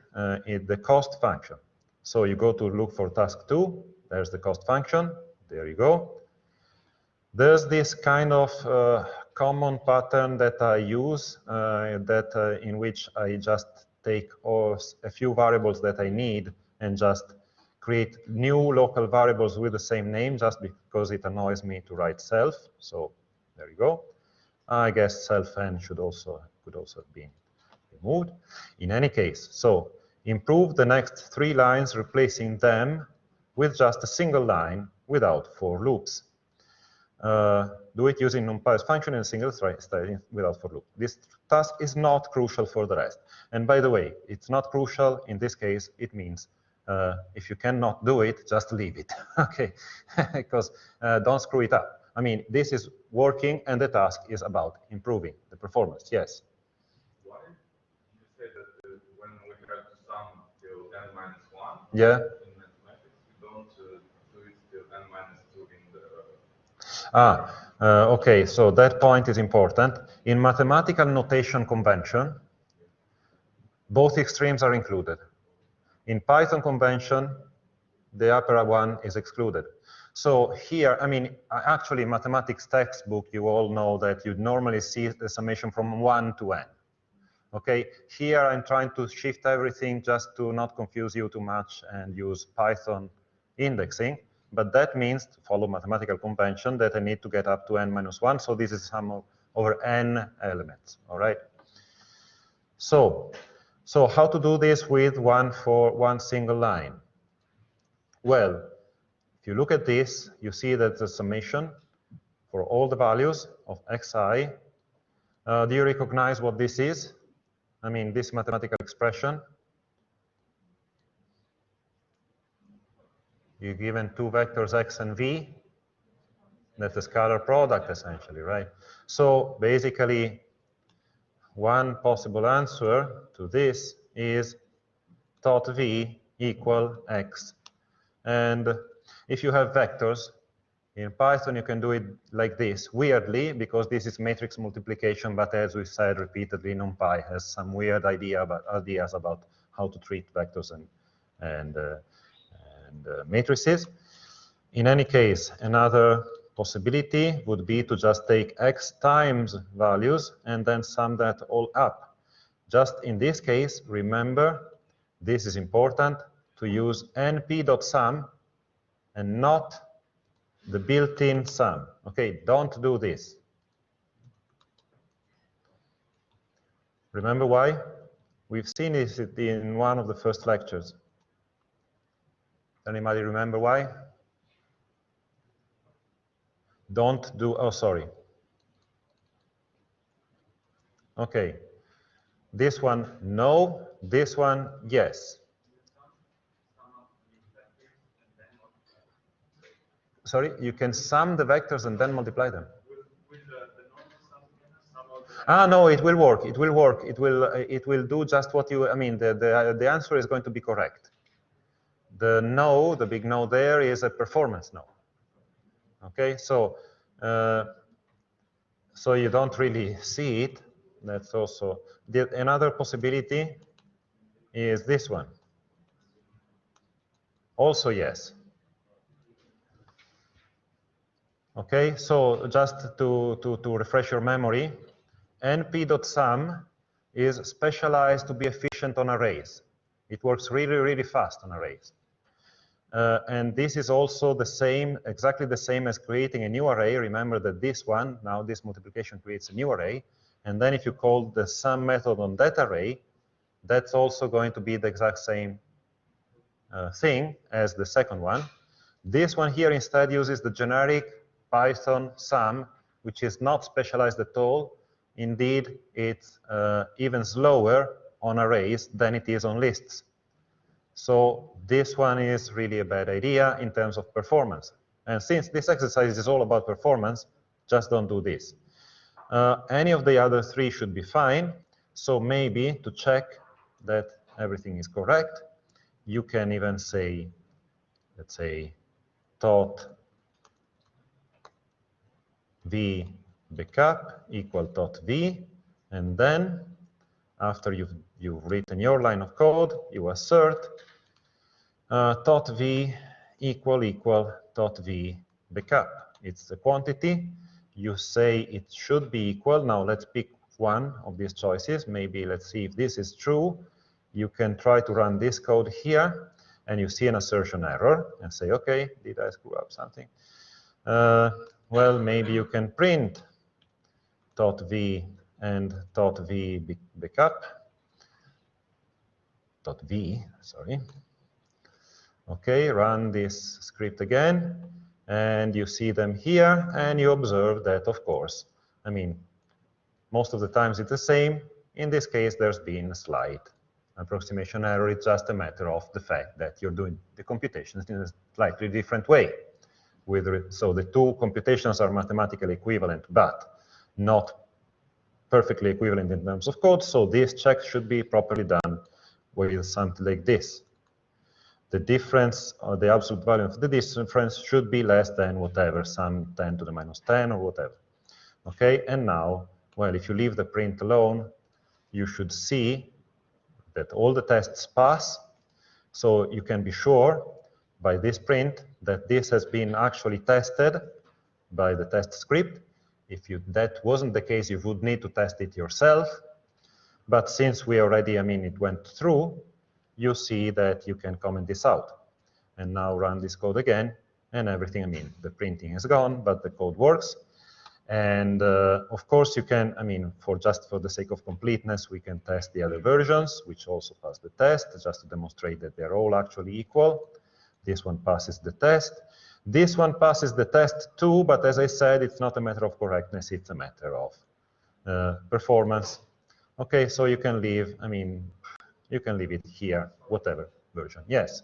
In the cost function. So you go to look for task 2. There's the cost function. There you go. There's this kind of common pattern that I use in which I just take a few variables that I need and just create new local variables with the same name just because it annoys me to write self. So there you go. I guess self n could also have been removed. In any case, so improve the next 3 lines, replacing them with just a single line without for loops. Do it using NumPy's function in a single thread without for loop. This task is not crucial for the rest. And by the way, it's not crucial in this case. It means if you cannot do it, just leave it, okay? Because don't screw it up. I mean, this is working, and the task is about improving the performance. Yes? Why did you say that when we have to sum till n-1, yeah. in mathematics, we don't do it till n-2 in the... Okay, so that point is important. In mathematical notation convention, both extremes are included. In Python convention, the upper one is excluded. So here, I mean, actually, mathematics textbook, you all know that you normally see the summation from 1 to n. Okay, here I'm trying to shift everything just to not confuse you too much and use Python indexing. But that means, to follow mathematical convention, that I need to get up to n-1. So this is sum over n elements, all right? So how to do this with one single line? Well, if you look at this, you see that the summation for all the values of xi, do you recognize what this is? I mean, this mathematical expression. You're given 2 vectors x and v. That's a scalar product, essentially, right? So basically, one possible answer to this is tot v equal x. And if you have vectors, In Python, you can do it like this, weirdly, because this is matrix multiplication, but as we said repeatedly, NumPy has some weird ideas about how to treat vectors and matrices. In any case, another possibility would be to just take x times values and then sum that all up. Just in this case, remember, this is important, to use np.sum and not the built-in sum. Okay, don't do this. Remember why? We've seen this in one of the first lectures. Anybody remember why? Don't do, oh, sorry. Okay, this one, no. This one, yes. Sorry, you can sum the vectors and then multiply them. Ah, no, it will work. It will work. It will do just what you. I mean, the answer is going to be correct. The no, the big no there is a performance no. Okay, so so you don't really see it. That's also another possibility. Is this one? Also yes. Okay, so just to refresh your memory, np.sum is specialized to be efficient on arrays. It works really, really fast on arrays. And this is also the same, exactly the same as creating a new array. Remember that this one, now this multiplication creates a new array. And then if you call the sum method on that array, that's also going to be the exact same thing as the second one. This one here instead uses the generic Python sum, which is not specialized at all. Indeed, it's even slower on arrays than it is on lists. So this one is really a bad idea in terms of performance. And since this exercise is all about performance, just don't do this. Any of the other three should be fine. So maybe to check that everything is correct, you can even say, let's say, tot v backup equal tot v, and then after you've written your line of code, you assert tot v equal tot v backup. It's the quantity. You say it should be equal. Now let's pick one of these choices. Maybe let's see if this is true. You can try to run this code here, and you see an assertion error, and say, okay, did I screw up something? Well, maybe you can print tot v and tot v backup. Tot v, sorry. Okay, run this script again, and you see them here, and you observe that, of course, I mean, most of the times it's the same. In this case, there's been a slight approximation error. It's just a matter of the fact that you're doing the computations in a slightly different way. So the two computations are mathematically equivalent, but not perfectly equivalent in terms of code. So this check should be properly done with something like this. The difference, or the absolute value of the difference, should be less than whatever, some 10 to the minus 10 or whatever. Okay, and now, well, if you leave the print alone, you should see that all the tests pass. So you can be sure by this print that this has been actually tested by the test script. If that wasn't the case, you would need to test it yourself. But since we already, I mean, it went through, you see that you can comment this out. And now run this code again, and everything, I mean, the printing is gone, but the code works. And of course, you can, I mean, just for the sake of completeness, we can test the other versions, which also pass the test, just to demonstrate that they're all actually equal. This one passes the test. This one passes the test too, but as I said, it's not a matter of correctness, it's a matter of performance. Okay, so you can leave, I mean, you can leave it here, whatever version. Yes?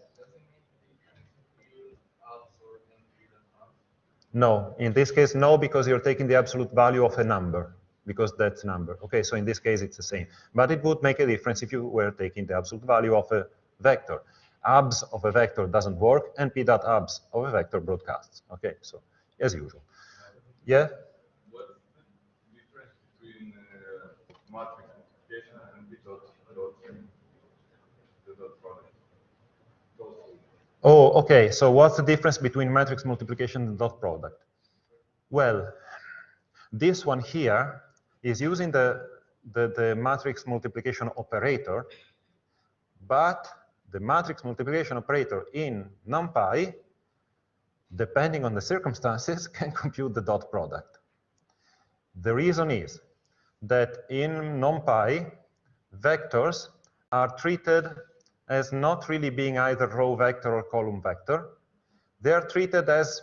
No, in this case, no, because you're taking the absolute value of a number, because that's number. Okay, so in this case, it's the same. But it would make a difference if you were taking the absolute value of a vector. Abs of a vector doesn't work, np.abs of a vector broadcasts. Okay, so as usual. Yeah? What's the difference between matrix multiplication and the dot product? Those two. Oh, okay. So what's the difference between matrix multiplication and dot product? Well, this one here is using the matrix multiplication operator, but the matrix multiplication operator in NumPy, depending on the circumstances, can compute the dot product. The reason is that in NumPy, vectors are treated as not really being either row vector or column vector. They are treated as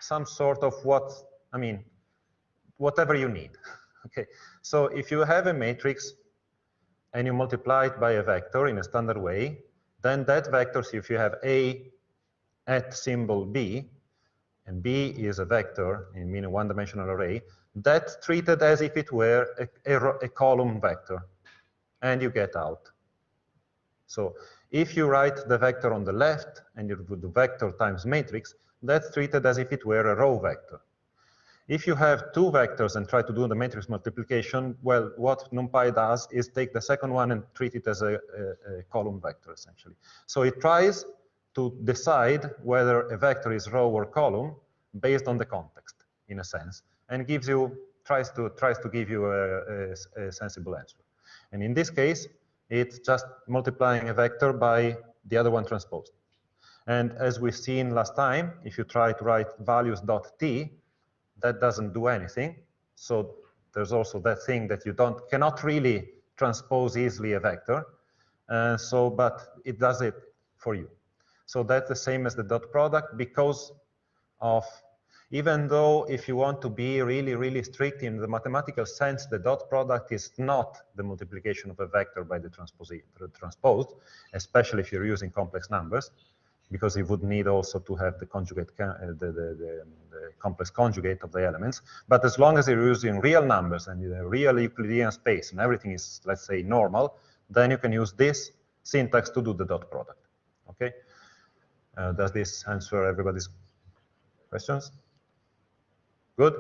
some sort of whatever you need. Okay, so if you have a matrix and you multiply it by a vector in a standard way, then that vector, so if you have A at symbol B, and B is a vector, meaning one-dimensional array, that's treated as if it were a column vector, and you get out. So if you write the vector on the left, and you do vector times matrix, that's treated as if it were a row vector. If you have two vectors and try to do the matrix multiplication, well, what NumPy does is take the second one and treat it as a column vector, essentially. So it tries to decide whether a vector is row or column based on the context, in a sense, and tries to give you a sensible answer. And in this case, it's just multiplying a vector by the other one transposed. And as we've seen last time, if you try to write values.t, that doesn't do anything. So there's also that thing that you cannot really transpose easily a vector. But it does it for you. So that's the same as the dot product because of, even though if you want to be really, really strict in the mathematical sense, the dot product is not the multiplication of a vector by the transposed, especially if you're using complex numbers, because you would need also to have the conjugate, the complex conjugate of the elements. But as long as you're using real numbers and in a real Euclidean space and everything is, let's say, normal, then you can use this syntax to do the dot product. Okay? Does this answer everybody's questions? Good?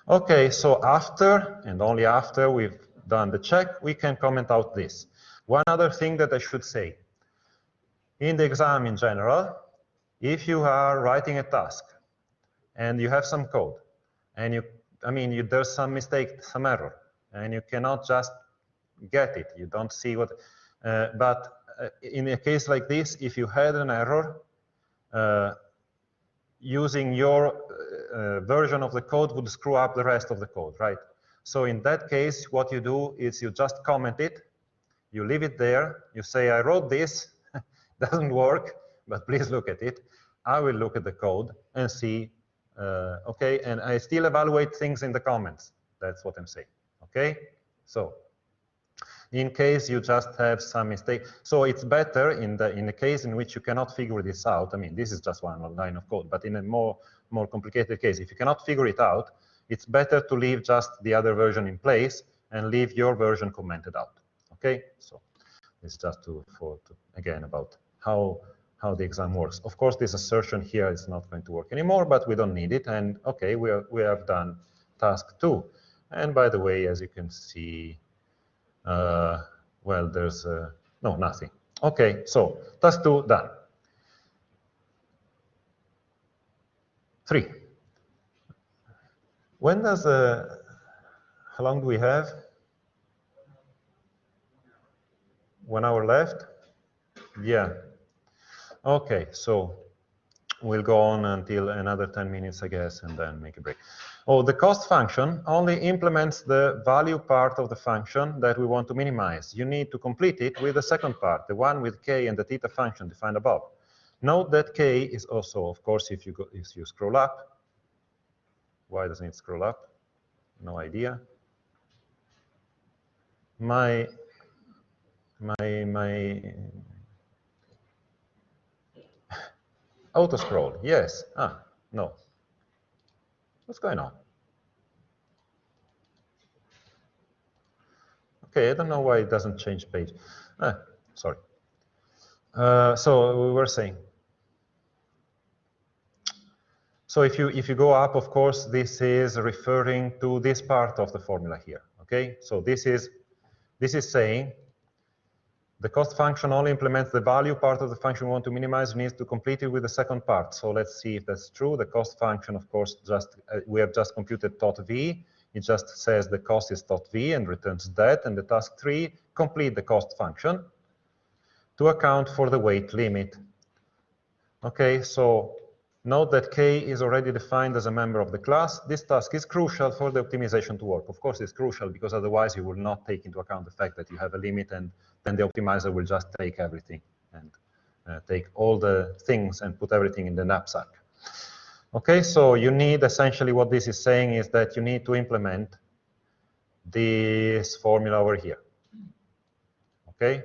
Okay, so after, and only after we've done the check, we can comment out this. One other thing that I should say. In the exam in general, if you are writing a task and you have some code and there's some mistake, some error, and you cannot just get it, you don't see what, but in a case like this, if you had an error, using your version of the code would screw up the rest of the code, right? So in that case, what you do is you just comment it, you leave it there, you say, I wrote this, doesn't work, but please look at it. I will look at the code and see, okay, and I still evaluate things in the comments. That's what I'm saying, okay? So in case you just have some mistake, so it's better in the case in which you cannot figure this out. I mean, this is just one line of code, but in a more complicated case, if you cannot figure it out, it's better to leave just the other version in place and leave your version commented out, okay? So it's just again, about how the exam works. Of course, this assertion here is not going to work anymore, but we don't need it. And okay, we have done task 2. And by the way, as you can see, well, there's no, nothing. Okay, so task 2 done. 3. When does how long do we have? 1 hour left? Yeah. Okay, so we'll go on until another 10 minutes, I guess, and then make a break. Oh, the cost function only implements the value part of the function that we want to minimize. You need to complete it with the second part, the one with k and the theta function defined above. Note that k is also, of course, if you scroll up. Why doesn't it scroll up? No idea. My auto scroll, yes. Ah, no. What's going on? Okay, I don't know why it doesn't change page. Sorry. So we were saying. So if you go up, of course, this is referring to this part of the formula here. Okay, so this is saying the cost function only implements the value part of the function we want to minimize, needs to complete it with the second part. So let's see if that's true. The cost function, of course, we have just computed tot v. It just says the cost is tot v and returns that. And the task 3, complete the cost function to account for the weight limit. Okay, so note that k is already defined as a member of the class. This task is crucial for the optimization to work. Of course, it's crucial because otherwise you will not take into account the fact that you have a limit, and then the optimizer will just take everything and take all the things and put everything in the knapsack. Okay, so you need, essentially what this is saying is that you need to implement this formula over here. Okay,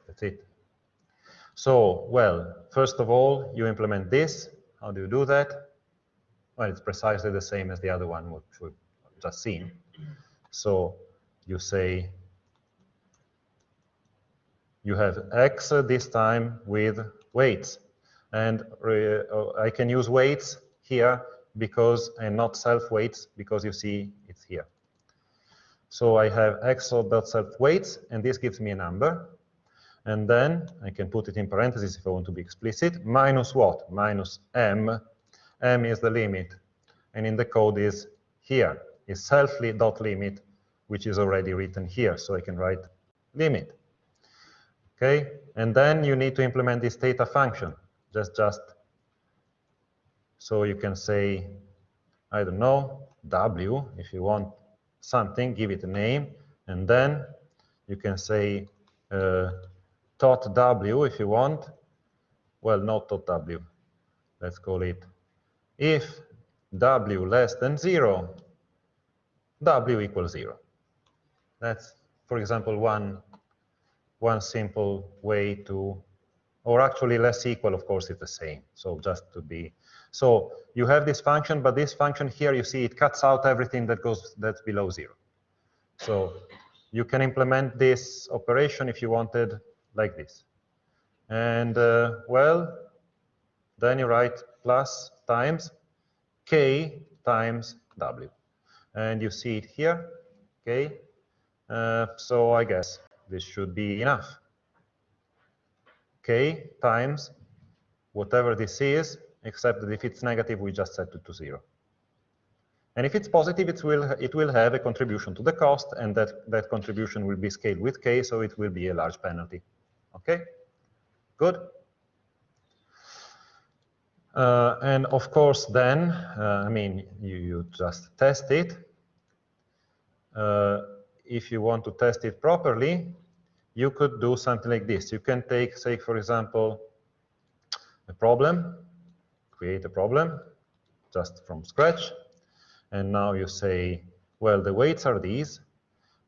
that's it. So, well, first of all, you implement this. How do you do that? Well, it's precisely the same as the other one, which we've just seen. So you say you have x this time with weights. And I can use weights here because, and not self-weights, because you see it's here. So I have x.self-weights, and this gives me a number. And then I can put it in parentheses if I want to be explicit, minus what? Minus m. M is the limit. And in the code is here, is self.limit, which is already written here. So I can write limit. Okay? And then you need to implement this theta function. Just so you can say, I don't know, w, if you want something, give it a name. And then you can say, tot w if you want. Well, not tot w. Let's call it if w less than 0, w equals 0. That's, for example, one simple way to, or actually less equal, of course, it's the same. So just to be, so you have this function, but this function here, you see it cuts out everything that's below 0. So you can implement this operation if you wanted like this. And well, then you write plus times k times w. And you see it here, okay? So I guess this should be enough. K times whatever this is, except that if it's negative, we just set it to 0. And if it's positive, it will have a contribution to the cost, and that contribution will be scaled with k, so it will be a large penalty. Okay, good. And of course, then, I mean, you just test it. If you want to test it properly, you could do something like this. You can take, say, for example, a problem, create a problem just from scratch. And now you say, well, the weights are these,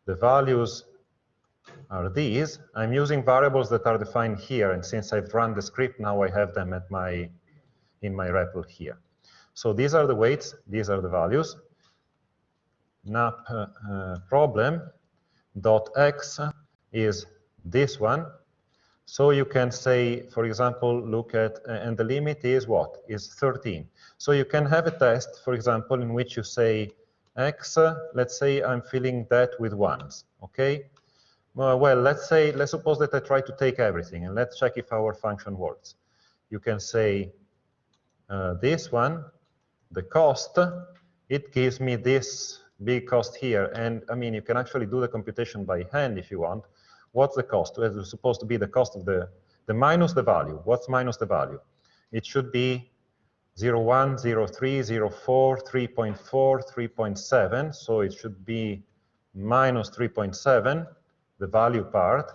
the values are these. I'm using variables that are defined here, and since I've run the script, now I have them at in my REPL here. So these are the weights, these are the values. Nap problem dot x is this one. So you can say, for example, look at, and the limit is what? Is 13. So you can have a test, for example, in which you say x, let's say I'm filling that with ones, okay? Well, let's suppose that I try to take everything, and let's check if our function works. You can say this one, the cost, it gives me this big cost here. And I mean, you can actually do the computation by hand if you want. What's the cost? Well, it's supposed to be the cost of the minus the value. What's minus the value? It should be 0.1, 0.3, 0.4, 3.4, 3.7. So it should be minus 3.7, the value part.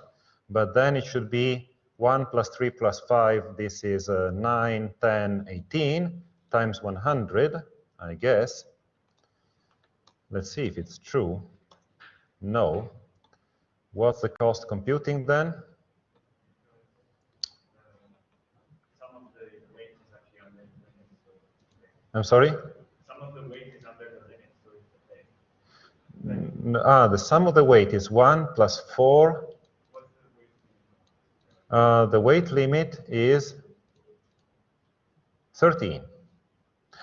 But then it should be 1 plus 3 plus 5. This is 9, 10, 18 times 100, I guess. Let's see if it's true. No. What's the cost computing then? Some of the weight is actually under the limit. So I'm sorry? some of the weight is under the limit, so it's okay. The sum of the weight is 1 plus 4. What's the weight? The weight limit is 13.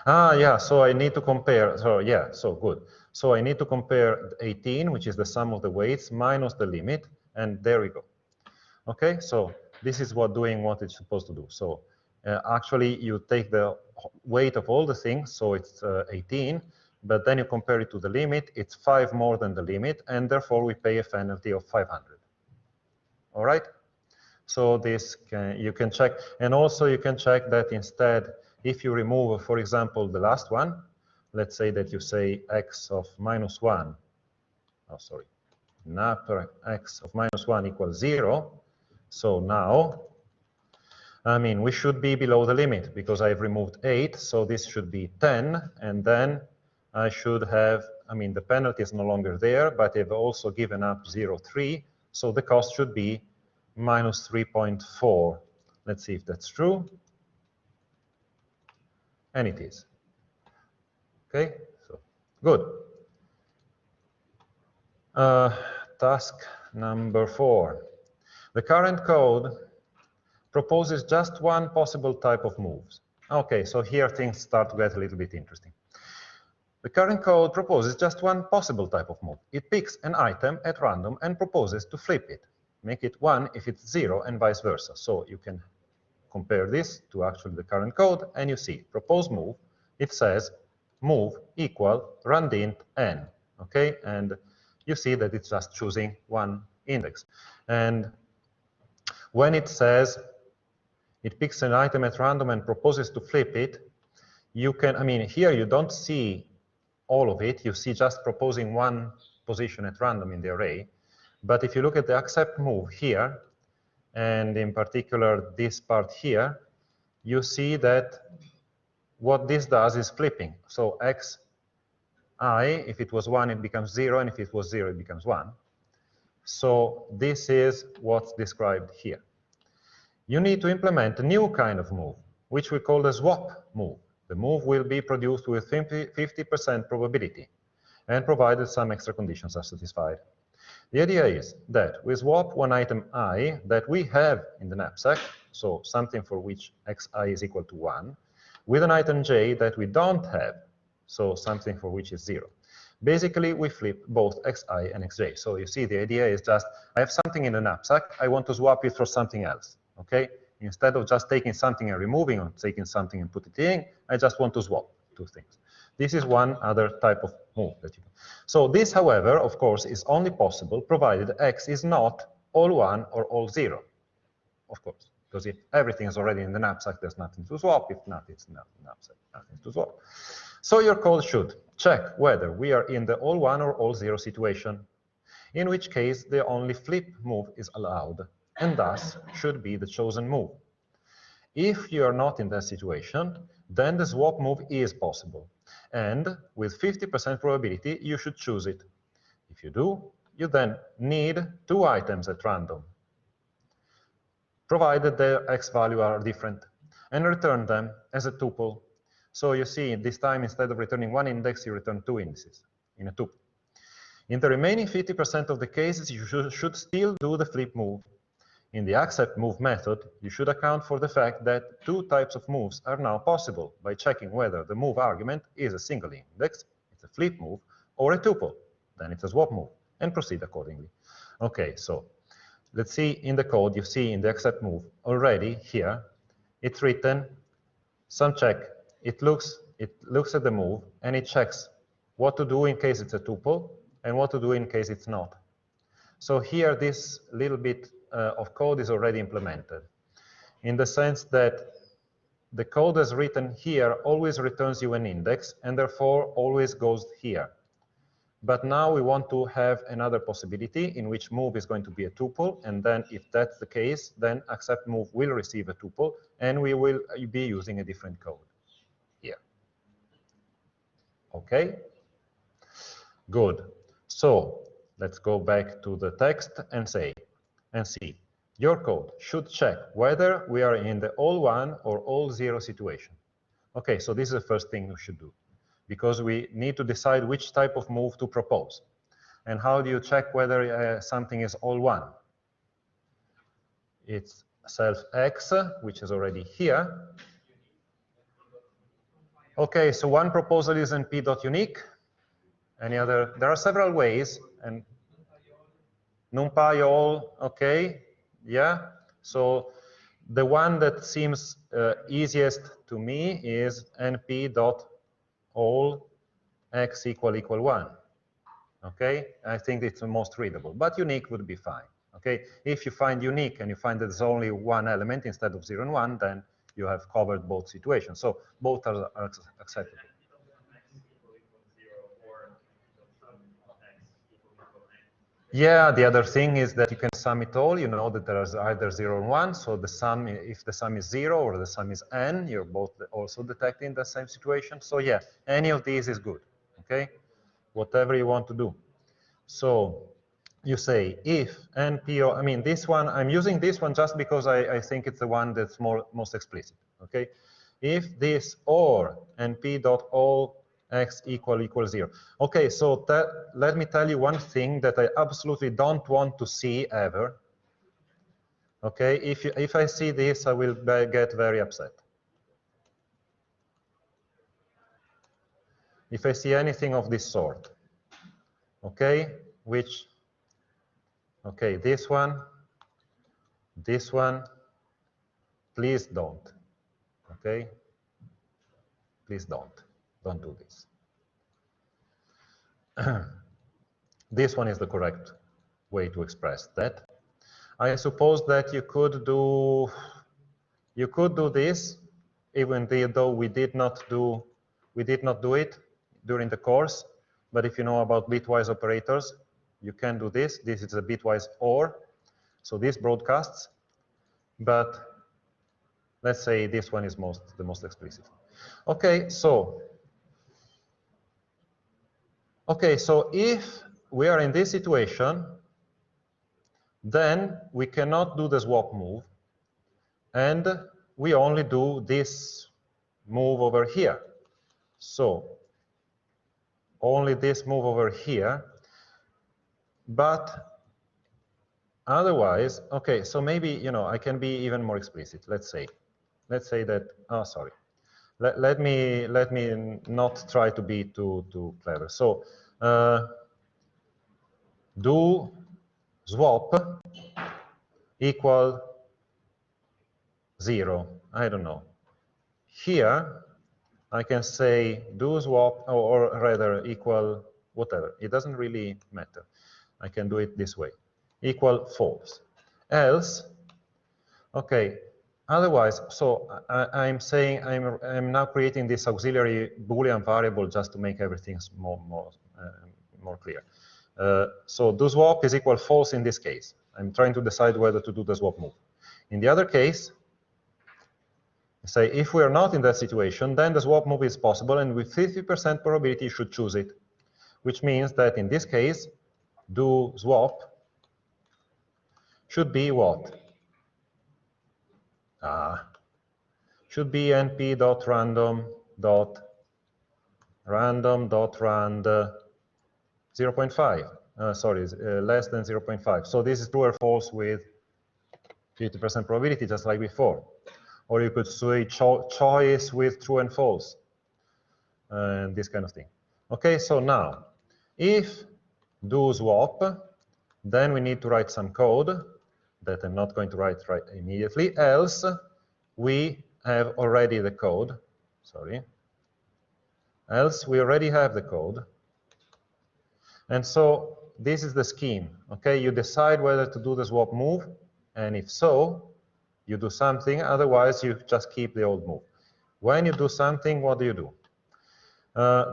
Ah, yeah, so I need to compare. So, yeah, so good. So I need to compare 18, which is the sum of the weights, minus the limit, and there we go. Okay, so this is doing what it's supposed to do. So actually, you take the weight of all the things, so it's 18, but then you compare it to the limit, it's 5 more than the limit, and therefore we pay a penalty of 500. All right? So this you can check, and also you can check that instead, if you remove, for example, the last one, let's say that you say x of -1, oh, sorry, nap x of -1 equals 0. So now, I mean, we should be below the limit because I've removed 8, so this should be 10, and then I should have, I mean, the penalty is no longer there, but I've also given up 0.3, so the cost should be minus 3.4. Let's see if that's true. And it is. Okay, so good. Task number 4. The current code proposes just one possible type of moves. Okay, so here things start to get a little bit interesting. The current code proposes just one possible type of move. It picks an item at random and proposes to flip it. Make it 1 if it's 0 and vice versa. So you can compare this to actually the current code and you see propose move. It says move equal randint n. Okay, and you see that it's just choosing one index. And when it says it picks an item at random and proposes to flip it, you can, I mean, here you don't see all of it. You see just proposing one position at random in the array. But if you look at the accept move here, and in particular this part here, you see that what this does is flipping. So xi, if it was 1, it becomes 0, and if it was 0, it becomes 1. So this is what's described here. You need to implement a new kind of move, which we call the swap move. The move will be produced with 50% probability, and provided some extra conditions are satisfied. The idea is that we swap one item I that we have in the knapsack, so something for which xi is equal to 1, with an item j that we don't have, so something for which is 0. Basically, we flip both xi and xj. So you see, the idea is just, I have something in the knapsack, I want to swap it for something else, okay? Instead of just taking something and removing, or taking something and put it in, I just want to swap two things. This is one other type of move that you can. So this, however, of course, is only possible provided x is not all 1 or all 0, of course. Because if everything is already in the knapsack, there's nothing to swap. If not, it's not knapsack, nothing to swap. So your code should check whether we are in the all 1 or all 0 situation, in which case the only flip move is allowed, and thus should be the chosen move. If you are not in that situation, then the swap move is possible. And with 50% probability, you should choose it. If you do, you then need 2 items at random, provided their x value are different, and return them as a tuple. So you see, this time, instead of returning 1 index, you return 2 indices in a tuple. In the remaining 50% of the cases, you should still do the flip move. In the accept move method, you should account for the fact that 2 types of moves are now possible by checking whether the move argument is a single index, it's a flip move, or a tuple, then it's a swap move, and proceed accordingly. Okay, so let's see in the code, you see in the accept move already here, it's written some check. It looks at the move, and it checks what to do in case it's a tuple, and what to do in case it's not. So here, this little bit of code is already implemented, in the sense that the code as written here always returns you an index, and therefore always goes here. But now we want to have another possibility in which move is going to be a tuple, and then if that's the case, then accept move will receive a tuple, and we will be using a different code here. Okay? Good. So let's go back to the text and see. Your code should check whether we are in the all 1 or all 0 situation. Okay, so this is the first thing we should do, because we need to decide which type of move to propose. And how do you check whether something is all 1? It's self x, which is already here. Okay, so one proposal is np.unique. Any other? There are several ways, and NumPy all, okay, yeah. So the one that seems easiest to me is np.all x equal 1. Okay, I think it's the most readable, but unique would be fine. Okay, if you find unique and you find that there's only one element instead of 0 and 1, then you have covered both situations. So both are acceptable. Yeah, the other thing is that you can sum it all. You know that there is either 0 and 1, so the sum, if the sum is 0 or the sum is n, you're both also detecting the same situation. So yeah, any of these is good, okay? Whatever you want to do. So you say if np, I mean this one, I'm using this one just because I think it's the one that's most explicit, okay? If this or np.all x equal 0. Okay, so let me tell you one thing that I absolutely don't want to see ever. Okay, if I see this, I will get very upset. If I see anything of this sort, okay, okay, this one, please don't, okay? Please don't do this. This one is the correct way to express that. I suppose that you could do this, even though we did not do it during the course. But if you know about bitwise operators, you can do this. This is a bitwise OR, so this broadcasts. But let's say this one is the most explicit. Okay, so if we are in this situation, then we cannot do the swap move, and we only do this move over here. So only this move over here, but otherwise, okay, so maybe, you know, I can be even more explicit. Let's say that, oh, sorry. Let me not try to be too clever. So do swap equal 0. I don't know. Here, I can say do swap, or rather equal whatever. It doesn't really matter. I can do it this way. Equal false. Else, okay. Otherwise, so I'm saying I'm now creating this auxiliary Boolean variable just to make everything more clear. So do swap is equal false in this case. I'm trying to decide whether to do the swap move. In the other case, say if we are not in that situation, then the swap move is possible, and with 50% probability you should choose it, which means that in this case, do swap should be what? Should be np.random.rand 0.5. Sorry, less than 0.5. So this is true or false with 50% probability, just like before. Or you could say choice with true and false, and this kind of thing. Okay, so now, if do swap, then we need to write some code that I'm not going to write right immediately, else we have already the code, sorry. Else we already have the code. And so this is the scheme, okay? You decide whether to do the swap move, and if so, you do something, otherwise you just keep the old move. When you do something, what do?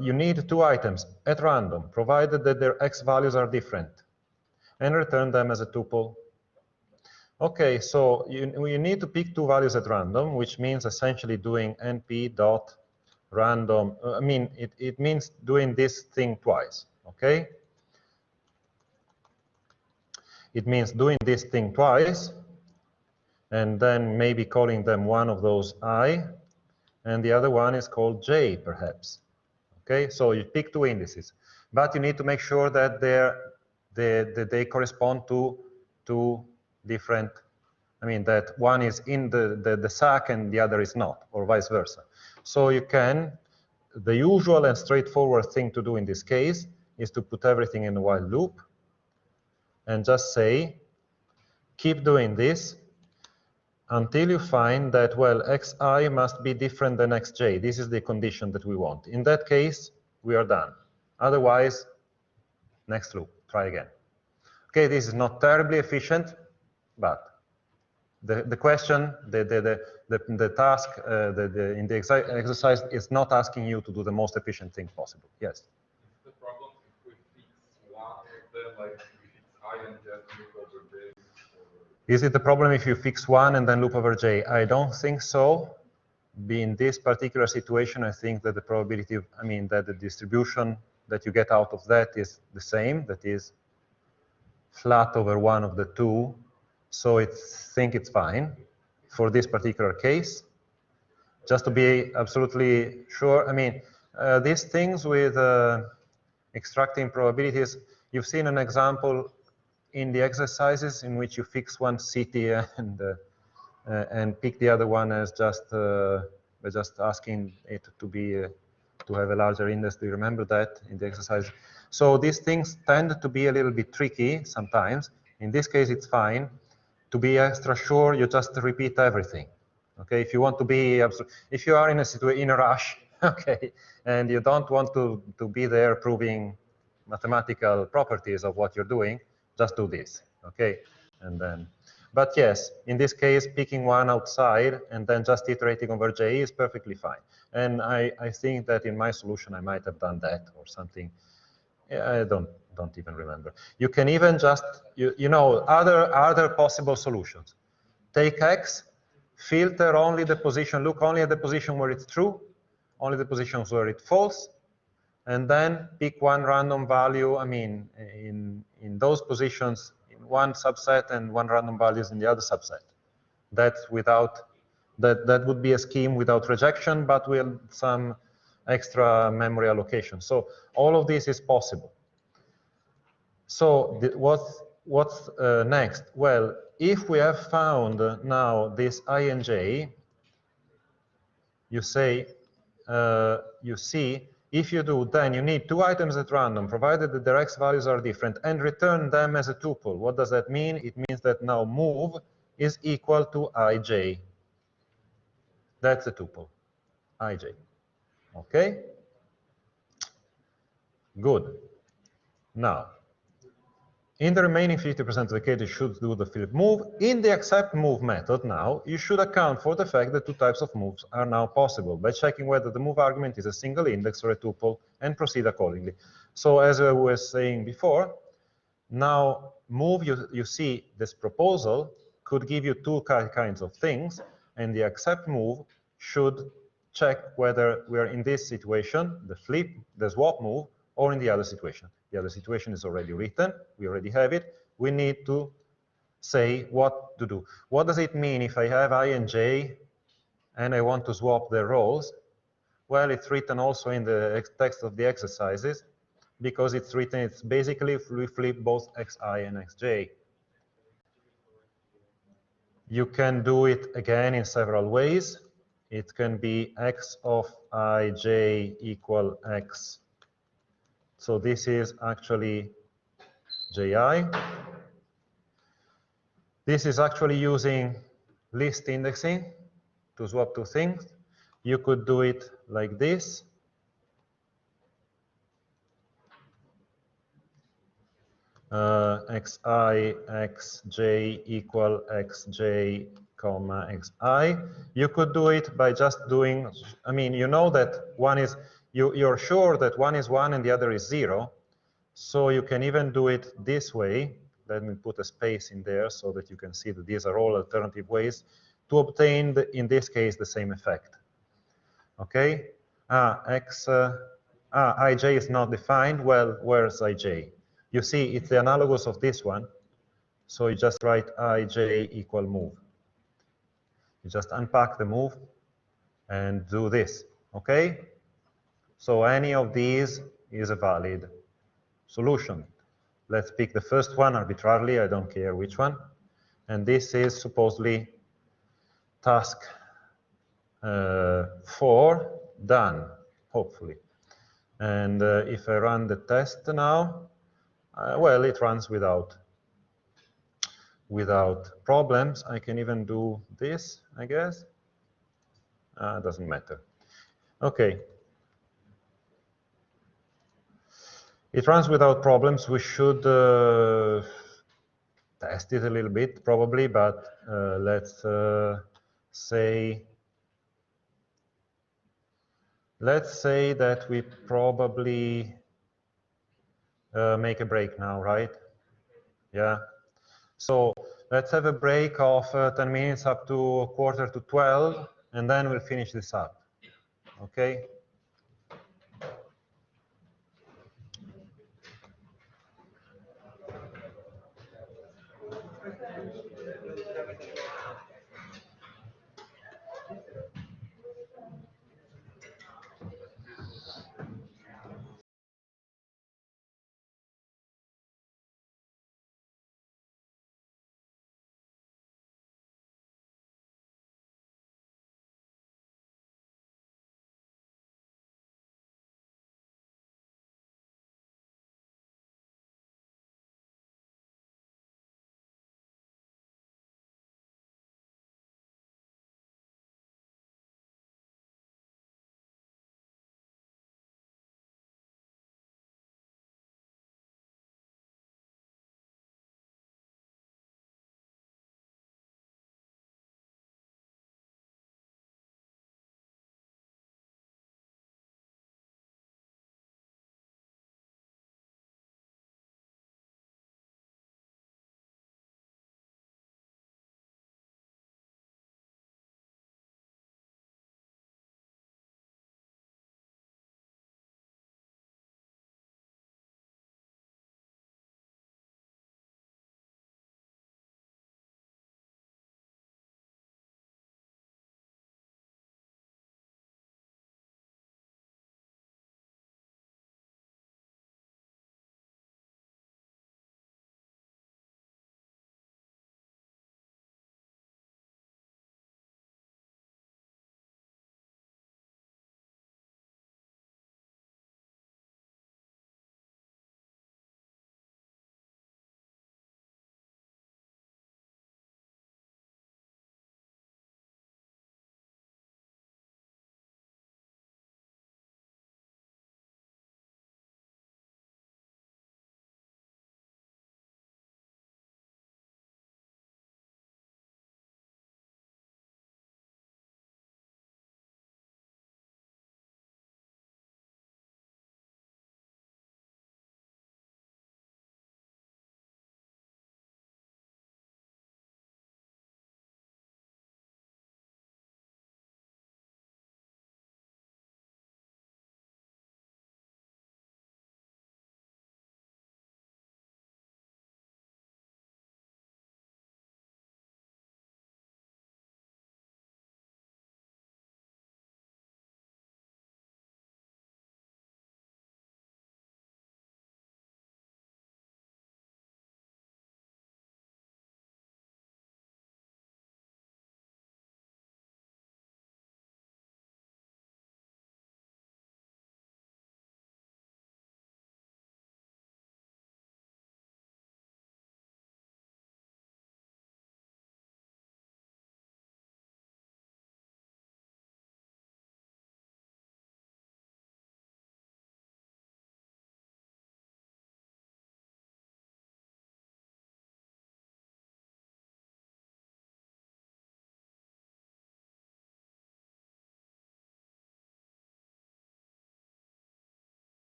You need two items at random, provided that their x values are different, and return them as a tuple. Okay, so you need to pick two values at random, which means essentially doing np.random. I mean, it means doing this thing twice, okay? It means doing this thing twice, and then maybe calling them one of those I, and the other one is called J, perhaps. Okay, so you pick two indices, but you need to make sure that they correspond to two different, I mean, that one is in the SAC and the other is not, or vice versa. So you can the usual and straightforward thing to do in this case is to put everything in a while loop and just say, keep doing this until you find that, well, xi must be different than xj. This is the condition that we want. In that case, we are done. Otherwise, next loop, try again. Okay, this is not terribly efficient, but the question, the task in the exercise is not asking you to do the most efficient thing possible. Yes? Is the problem if we fix one of them, like we fix I and just loop over j? Is it the problem if you fix one and then loop over j? I don't think so. In this particular situation, I think that the probability of, that the distribution that you get out of that is the same, that is flat over one of the two. So I think it's fine for this particular case. Just to be absolutely sure, these things with extracting probabilities, you've seen an example in the exercises in which you fix one city and pick the other one as just asking it to be to have a larger index. Do you remember that in the exercise? So these things tend to be a little bit tricky sometimes. In this case, it's fine. To be extra sure, you just repeat everything. Okay, if you want to be, if you are in a rush, okay, and you don't want to be there proving mathematical properties of what you're doing, just do this. Okay, and then, but yes, in this case, picking one outside and then just iterating over j is perfectly fine. And I think that in my solution, I might have done that or something. I don't even remember. You can even just, other possible solutions. Take x, filter only the position, look only at the position where it's true, only the positions where it's false, and then pick one random value, in those positions, in one subset and one random values in the other subset. That's that would be a scheme without rejection, but with some extra memory allocation. So all of this is possible. So what's next? Well, if we have found now this I and j, you say, you see, if you do, then you need two items at random, provided that their x values are different, and return them as a tuple. What does that mean? It means that now move is equal to ij. That's a tuple, ij. Okay? Good. Now, in the remaining 50% of the case, you should do the flip move. In the accept move method now, you should account for the fact that two types of moves are now possible by checking whether the move argument is a single index or a tuple and proceed accordingly. So as I was saying before, now move, you see this proposal could give you two kinds of things, and the accept move should check whether we are in this situation, the flip, the swap move, or in the other situation. The other situation is already written. We already have it. We need to say what to do. What does it mean if I have I and j and I want to swap their roles? Well, it's written also in the text of the exercises because it's written, it's basically if we flip both xi and xj. You can do it again in several ways. It can be x of ij equal x. So this is actually ji. This is actually using list indexing to swap two things. You could do it like this. Xi, xj equal xj, comma xi. You could do it by just doing, you know that one is, you're sure that one is 1 and the other is 0. So you can even do it this way. Let me put a space in there so that you can see that these are all alternative ways to obtain, in this case, the same effect. Okay? Ij is not defined. Well, where's ij? You see, it's the analogous of this one. So you just write ij equal move. You just unpack the move and do this. Okay? So any of these is a valid solution. Let's pick the first one arbitrarily. I don't care which one. And this is supposedly task 4 done. hopefully. And if I run the test now, well, it runs without problems. I can even do this, I guess. Doesn't matter. Okay. It runs without problems. We should test it a little bit, probably, but let's say that we probably make a break now, right? Yeah. So let's have a break of 10 minutes up to 11:45, and then we'll finish this up. Okay?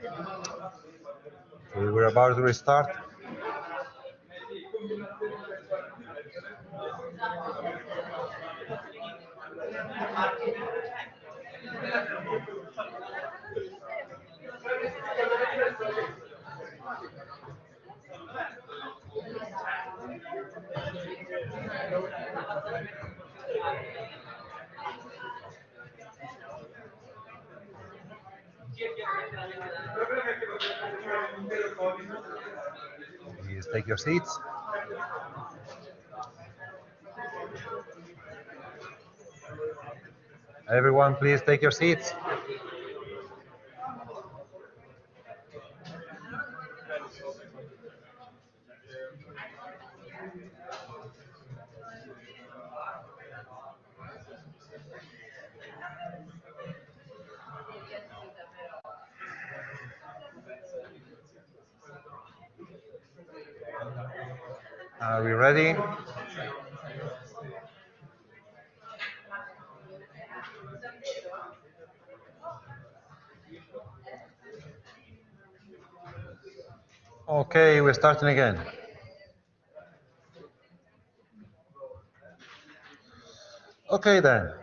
Okay, we're about to restart. Please take your seats. Everyone, please take your seats. Are we ready? Okay, we're starting again. Okay then.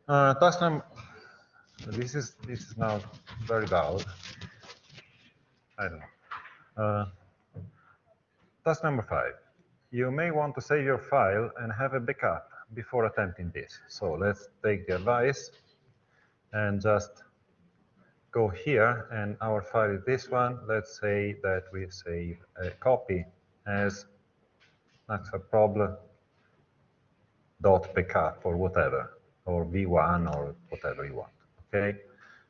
Task number. This is now very loud. I don't know. Task number 5. You may want to save your file and have a backup before attempting this. So let's take the advice and just go here, and our file is this one. Let's say that we save a copy as naxaprob.backup or whatever, or v1 or whatever you want, okay?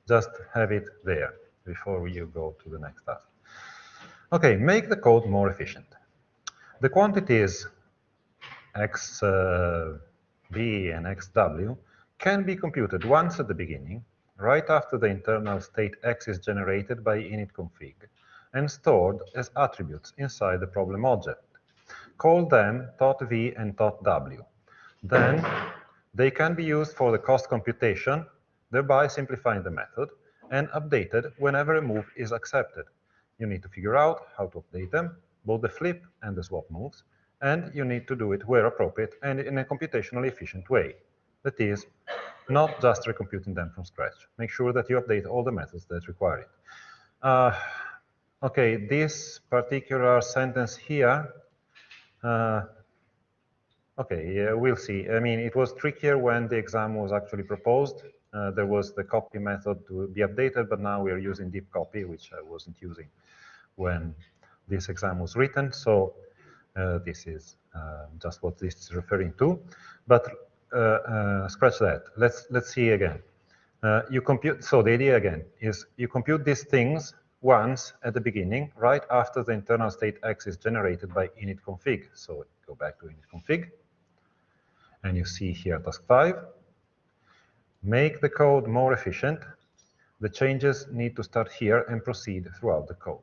Just have it there before you go to the next task. Okay, make the code more efficient. The quantities xv and xw can be computed once at the beginning, right after the internal state x is generated by init.config, and stored as attributes inside the problem object. Call them .v and .w. Then they can be used for the cost computation, thereby simplifying the method, and updated whenever a move is accepted. You need to figure out how to update them, both the flip and the swap moves, and you need to do it where appropriate and in a computationally efficient way. That is, not just recomputing them from scratch. Make sure that you update all the methods that require it. Okay, this particular sentence here, we'll see. I mean, it was trickier when the exam was actually proposed. There was the copy method to be updated, but now we're using deep copy, which I wasn't using when this exam was written. So this is just what this is referring to. But scratch that. Let's see again. You compute. So the idea again is you compute these things once at the beginning, right after the internal state x is generated by init.config. So go back to init.config, and you see here task 5. Make the code more efficient. The changes need to start here and proceed throughout the code.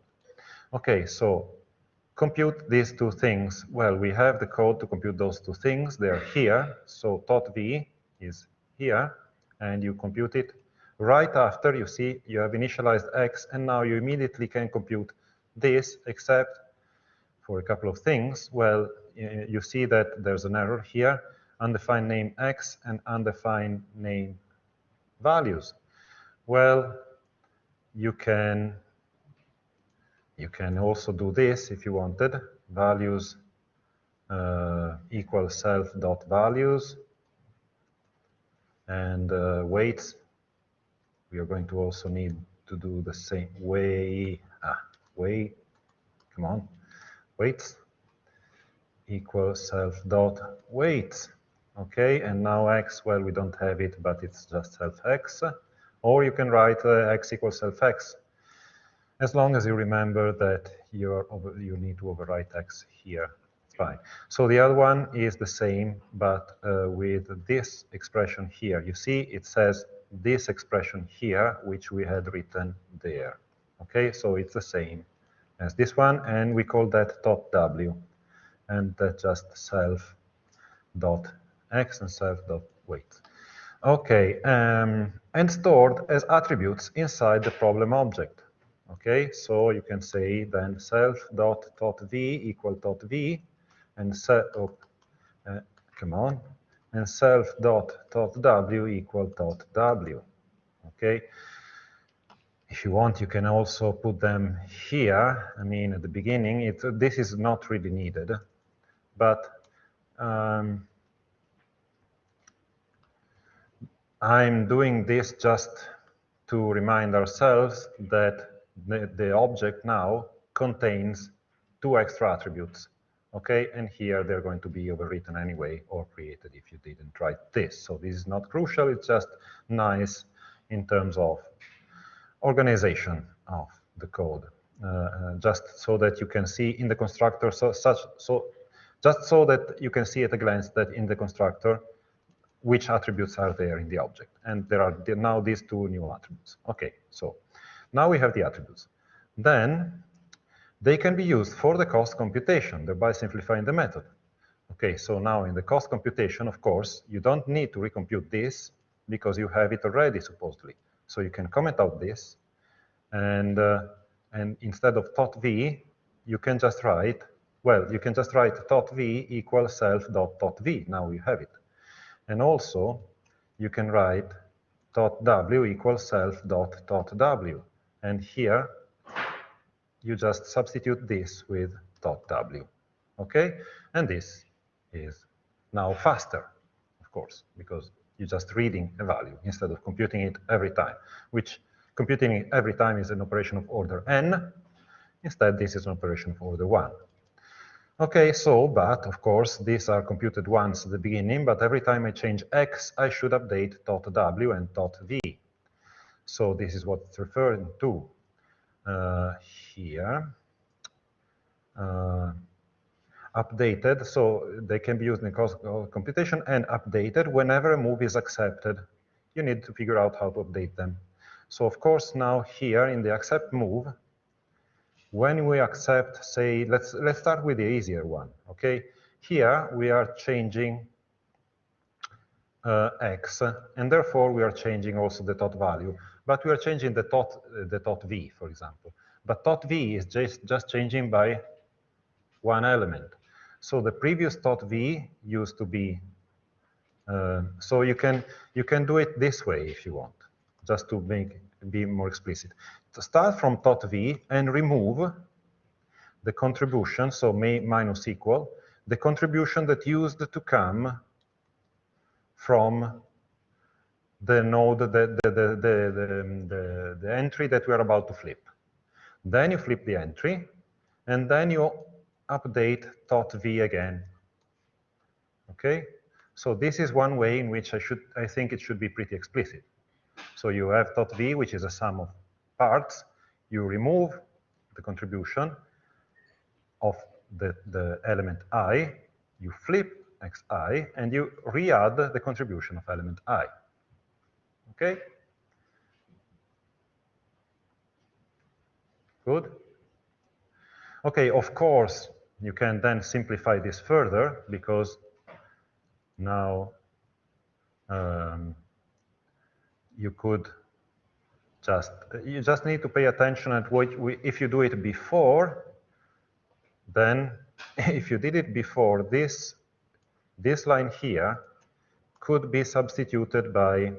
Okay, so compute these two things. Well, we have the code to compute those two things. They're here. So .v is here, and you compute it right after. You see you have initialized x, and now you immediately can compute this, except for a couple of things. Well, you see that there's an error here, undefined name x and undefined name values. Well, you can also do this if you wanted. Values equal self.values, and weights. We are going to also need to do the same come on, weights equal self.weights. Okay, and now x, well, we don't have it, but it's just self x. Or you can write x equals self x, as long as you remember that you need to overwrite x here. It's fine. So the other one is the same, but with this expression here. You see, it says this expression here, which we had written there. Okay, so it's the same as this one, and we call that .w, and that's just self.x and self.weight. Okay, and stored as attributes inside the problem object. Okay, so you can say then self.v equal .v and come on, and self.w equal .w. Okay, if you want, you can also put them here. I mean, at the beginning, this is not really needed, but I'm doing this just to remind ourselves that the object now contains 2 extra attributes. Okay, and here they're going to be overwritten anyway or created if you didn't write this. So this is not crucial, it's just nice in terms of organization of the code, just so that you can see in the constructor, just so that you can see at a glance that in the constructor which attributes are there in the object. And there are now these 2 new attributes. Okay, so now we have the attributes. Then they can be used for the cost computation, thereby simplifying the method. Okay, so now in the cost computation, of course, you don't need to recompute this because you have it already, supposedly. So you can comment out this, and instead of .v, you can just write, well, you can just write .v equals self.v. Now you have it. And also, you can write .w equals self.w. And here, you just substitute this with .w. Okay? And this is now faster, of course, because you're just reading a value instead of computing it every time, which computing it every time is an operation of order n. Instead, this is an operation of order 1. Okay, so, but of course, these are computed once at the beginning, but every time I change x, I should update .w and .v. So this is what it's referring to here. Updated, so they can be used in cost computation, and updated whenever a move is accepted. You need to figure out how to update them. So of course, now here in the accept move, when we accept, say, let's start with the easier one, okay? Here we are changing x, and therefore we are changing also the tot value, but we are changing the tot v, for example. But tot v is just changing by 1 element. So the previous tot v used to be, so you can do it this way if you want, just to be more explicit. To start from tot v and remove the contribution, so minus equal, the contribution that used to come from the node, the entry that we are about to flip. Then you flip the entry, and then you update tot v again. Okay? So this is one way in which I think it should be pretty explicit. So you have tot v, which is a sum of parts. You remove the contribution of the element I, you flip xi, and you re-add the contribution of element I. Okay? Good? Okay, of course, you can then simplify this further, because now you just need to pay attention at what if you do it before, then if you did it before, this line here could be substituted by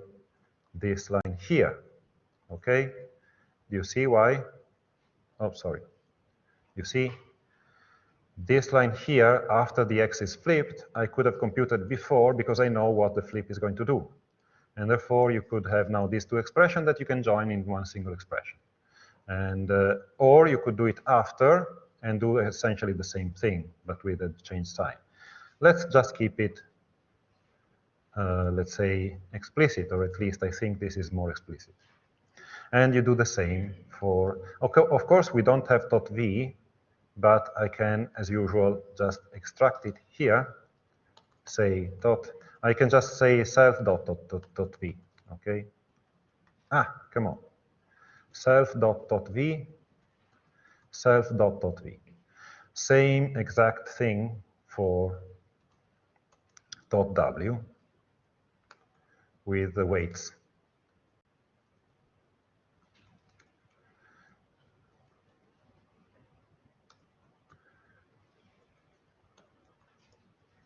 this line here. Okay? Do you see why? Oh, sorry. You see, this line here, after the x is flipped, I could have computed before because I know what the flip is going to do. And therefore, you could have now these 2 expressions that you can join in one single expression. And or you could do it after and do essentially the same thing, but with a change sign. Let's just keep it, let's say, explicit, or at least I think this is more explicit. And you do the same for, okay, of course, we don't have tot v, but I can, as usual, just extract it here, say I can just say self.v, okay? Come on. Self.v, self.v. Same exact thing for .w. with the weights.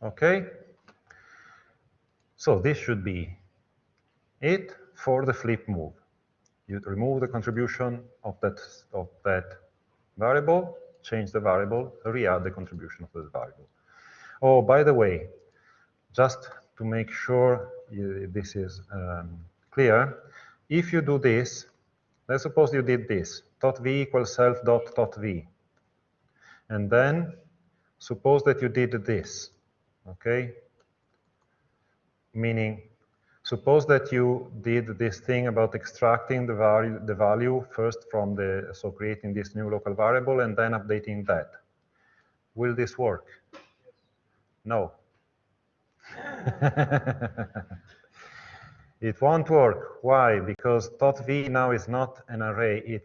Okay, so this should be it for the flip move. You remove the contribution of that variable, change the variable, re-add the contribution of the variable. Oh, by the way, just to make sure this is clear, if you do this, let's suppose you did this, .v equals self.v, and then suppose that you did this, okay? Meaning, suppose that you did this thing about extracting the value first from the, so creating this new local variable and then updating that. Will this work? No. It won't work. Why? Because .v now is not an array.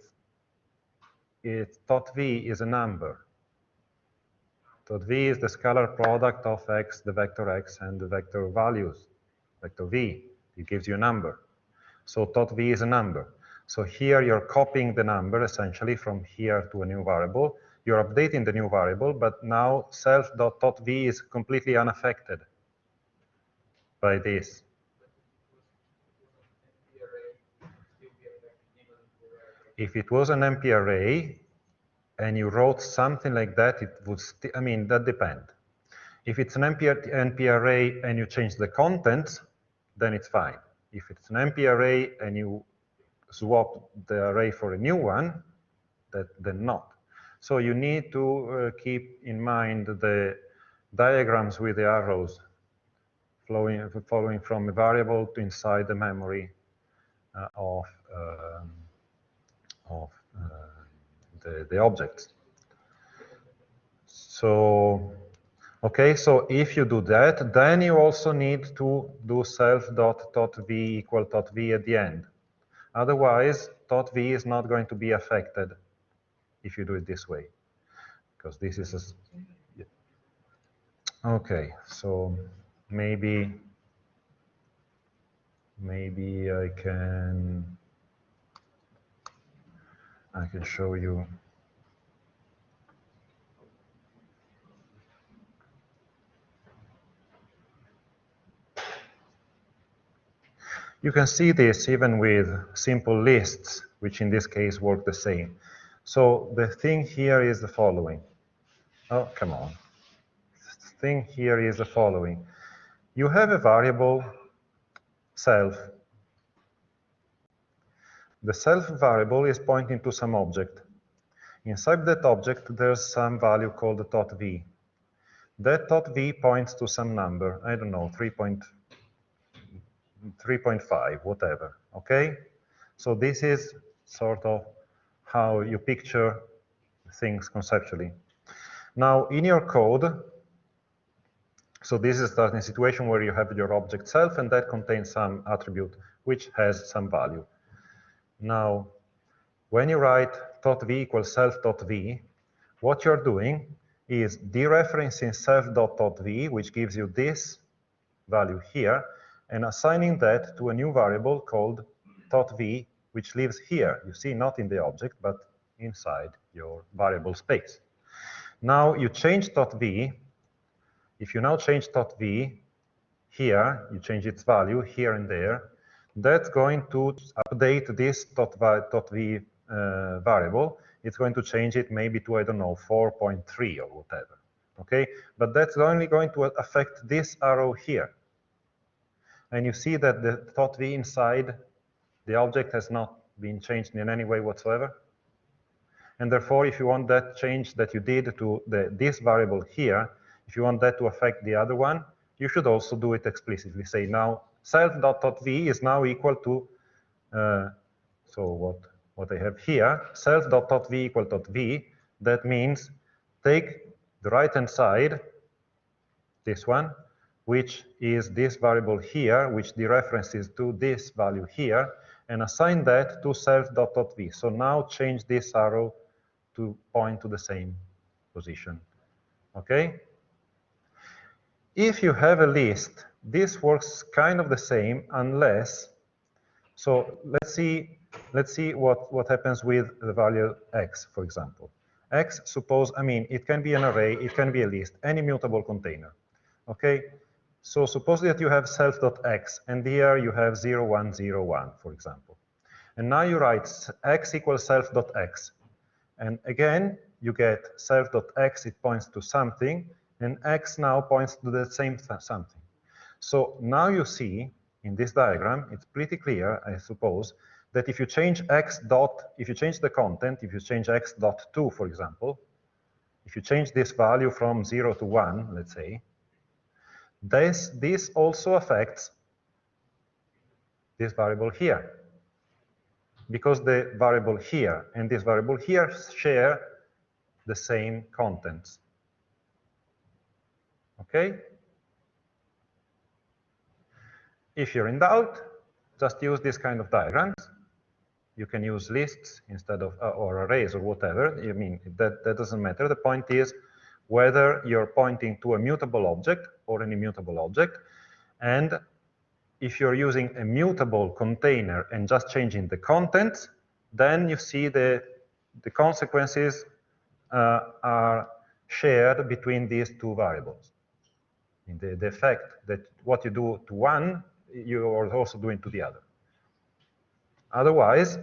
.v is a number. .v is the scalar product of x, the vector x, and the vector values, vector v. It gives you a number. So .v is a number. So here you're copying the number essentially from here to a new variable. You're updating the new variable, but now self.v is completely unaffected by this. If it was an NP array and you wrote something like that, it would, I mean, that depends. If it's an NP array and you change the contents, then it's fine. If it's an NP array and you swap the array for a new one, then not. So you need to keep in mind the diagrams with the arrows following from a variable to inside the memory of the objects. So, okay, so if you do that, then you also need to do self.v equal .v at the end. Otherwise, .v is not going to be affected if you do it this way, because this is a... Okay, so maybe I can show you. You can see this even with simple lists, which in this case work the same. So the thing here is the following. Oh, come on. The thing here is the following. You have a variable self. The self variable is pointing to some object. Inside that object, there's some value called .v. That .v points to some number, I don't know, 3.5, whatever, okay? So this is sort of how you picture things conceptually. Now, in your code, so this is a situation where you have your object self, and that contains some attribute which has some value. Now, when you write .v equals self.v, what you're doing is dereferencing self.v, which gives you this value here, and assigning that to a new variable called .v, which lives here. You see, not in the object, but inside your variable space. Now you change .v. If you now change .v here, you change its value here and there, that's going to update this .v variable. It's going to change it maybe to, I don't know, 4.3 or whatever, okay? But that's only going to affect this arrow here. And you see that the .v inside the object has not been changed in any way whatsoever. And therefore, if you want that change that you did to this variable here, if you want that to affect the other one, you should also do it explicitly. Say now self.v is now equal to, so what I have here, self.v equal .v, that means take the right-hand side, this one, which is this variable here, which dereferences to this value here, and assign that to self.v. So now change this arrow to point to the same position, okay? If you have a list this works kind of the same unless, so let's see what happens with the value x, for example. X, suppose, I mean, it can be an array, it can be a list, any mutable container, okay? So suppose that you have self.x, and here you have 0, 1, 0, 1, for example. And now you write x equals self.x. And again, you get self.x, it points to something, and x now points to the same something. So now you see, in this diagram, it's pretty clear, I suppose, that if you change if you change the content, if you change x.2, for example, if you change this value from 0 to 1, let's say, this also affects this variable here. Because the variable here and this variable here share the same contents. Okay? If you're in doubt, just use this kind of diagrams. You can use lists instead of, or arrays or whatever. I mean, that doesn't matter. The point is whether you're pointing to a mutable object or an immutable object. And if you're using a mutable container and just changing the contents, then you see the consequences are shared between these two variables. The effect that what you do to one, you are also doing to the other. Otherwise,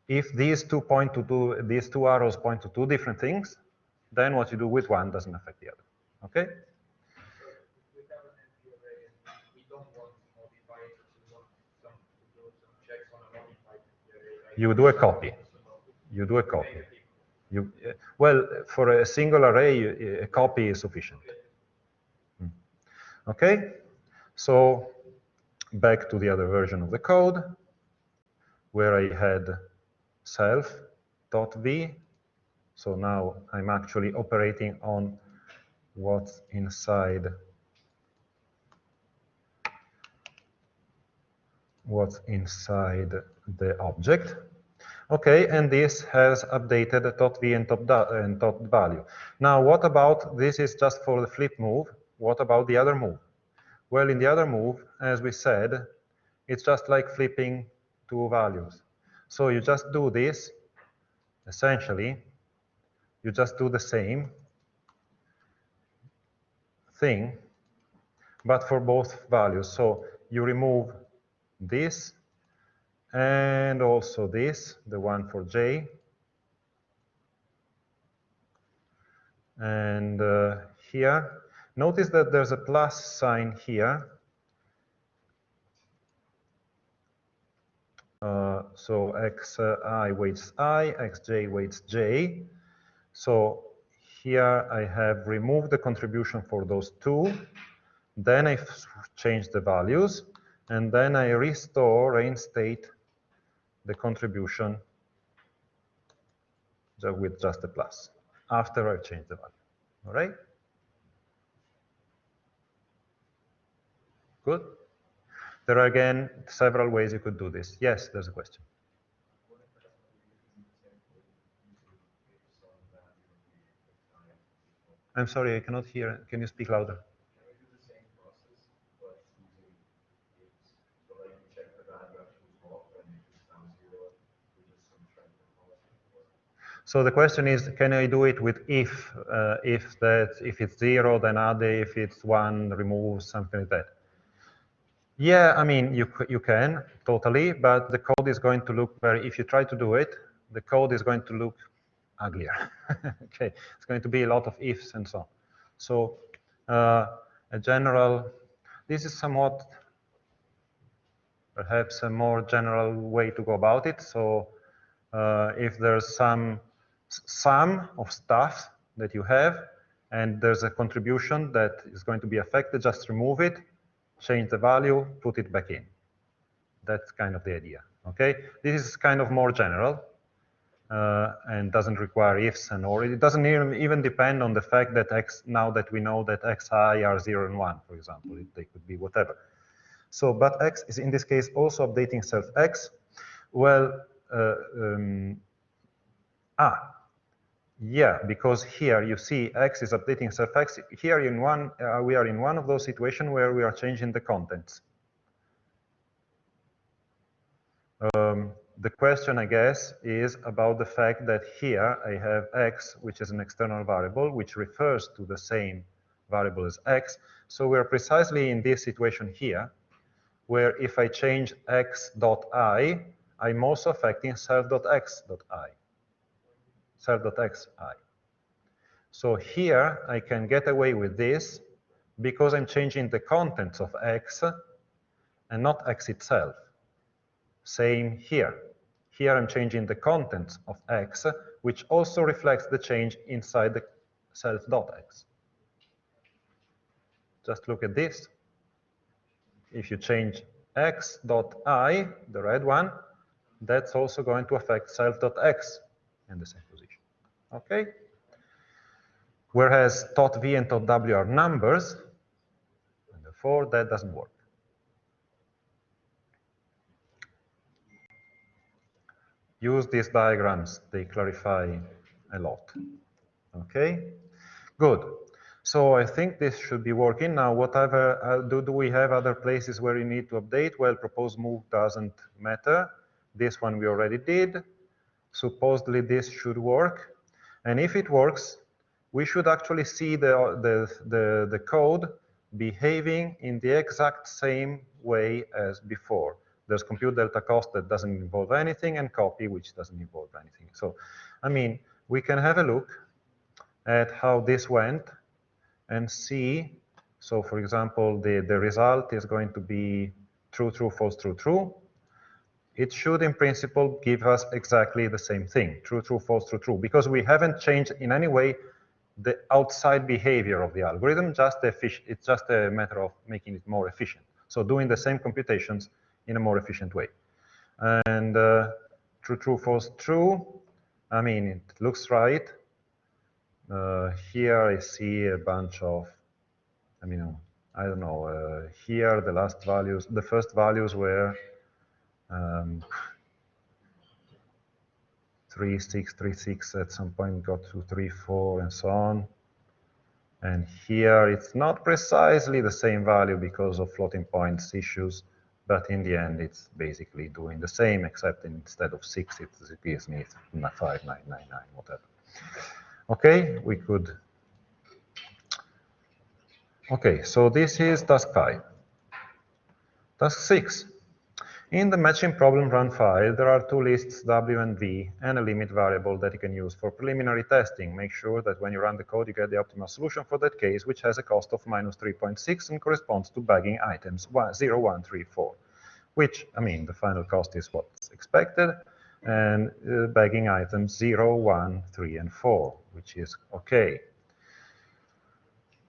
if these two arrows point to two different things, then what you do with one doesn't affect the other. Okay? We have an empty array and we don't want to modify it, we want to do some checks on a modified array. You do a copy. You do a copy. Well, for a single array, a copy is sufficient. Okay? So back to the other version of the code, where I had self.v. So now I'm actually operating on what's inside the object. Okay, and this has updated .v and top value. Now, what about, this is just for the flip move. What about the other move? Well, in the other move, as we said, it's just like flipping two values. So you just do this, essentially, you just do the same thing, but for both values. So you remove this, and also this, the one for j. And here, notice that there's a plus sign here. So xi weights I, xj weights j. So here I have removed the contribution for those two. Then I change the values, and then I reinstate the contribution with just a plus after I change the value. All right? Good. There are, again, several ways you could do this. Yes, there's a question. I'm sorry, I cannot hear. Can you speak louder? So the question is, can I do it with if it's 0, then add, if it's 1, remove, something like that? Yeah, I mean, you can, totally, but the code is going to look if you try to do it, the code is going to look uglier. Okay, it's going to be a lot of ifs and so on. So a general, this is somewhat, perhaps a more general way to go about it. So if there's some sum of stuff that you have, and there's a contribution that is going to be affected, just remove it, change the value, put it back in. That's kind of the idea, okay? This is kind of more general and doesn't require ifs and or. It doesn't even depend on the fact that now that we know that xi are 0 and 1, for example, they could be whatever. So, but x is in this case also updating self x. Well, Yeah, because here you see x is updating self x. Here in one, we are in one of those situations where we are changing the contents. The question, I guess, is about the fact that here I have x, which is an external variable, which refers to the same variable as x. So we're precisely in this situation here, where if I change x dot I, I'm also affecting self.x.i. Self.xi. So here I can get away with this because I'm changing the contents of x and not x itself. Same here. Here I'm changing the contents of x, which also reflects the change inside the self.x. Just look at this. If you change x.i, the red one, that's also going to affect self.x in the same position. Okay? Whereas .v and .w are numbers, and therefore that doesn't work. Use these diagrams, they clarify a lot. Okay, good. So I think this should be working. Now, whatever, do we have other places where you need to update? Well, proposed move doesn't matter. This one we already did. Supposedly this should work. And if it works, we should actually see the code behaving in the exact same way as before. There's compute delta cost that doesn't involve anything, and copy, which doesn't involve anything. So, I mean, we can have a look at how this went and see. So, for example, the result is going to be true, true, false, true, true. It should, in principle, give us exactly the same thing, true, true, false, true, true, because we haven't changed in any way the outside behavior of the algorithm, it's just a matter of making it more efficient. So doing the same computations in a more efficient way. And true, true, false, true, I mean, it looks right. Here I see a bunch of, I mean, I don't know, here the last values, the first values were 3, 6, 3, 6, at some point got to 3, 4, and so on. And here it's not precisely the same value because of floating points issues, but in the end it's basically doing the same, except instead of 6, it gives me 5, 9, 9, 9, whatever. Okay, we could. Okay, so this is task 5. Task 6. In the matching problem run file, there are two lists, W and V, and a limit variable that you can use for preliminary testing. Make sure that when you run the code, you get the optimal solution for that case, which has a cost of minus 3.6 and corresponds to bagging items 0, 1, 3, 4, which, I mean, the final cost is what's expected, and bagging items 0, 1, 3, and 4, which is okay.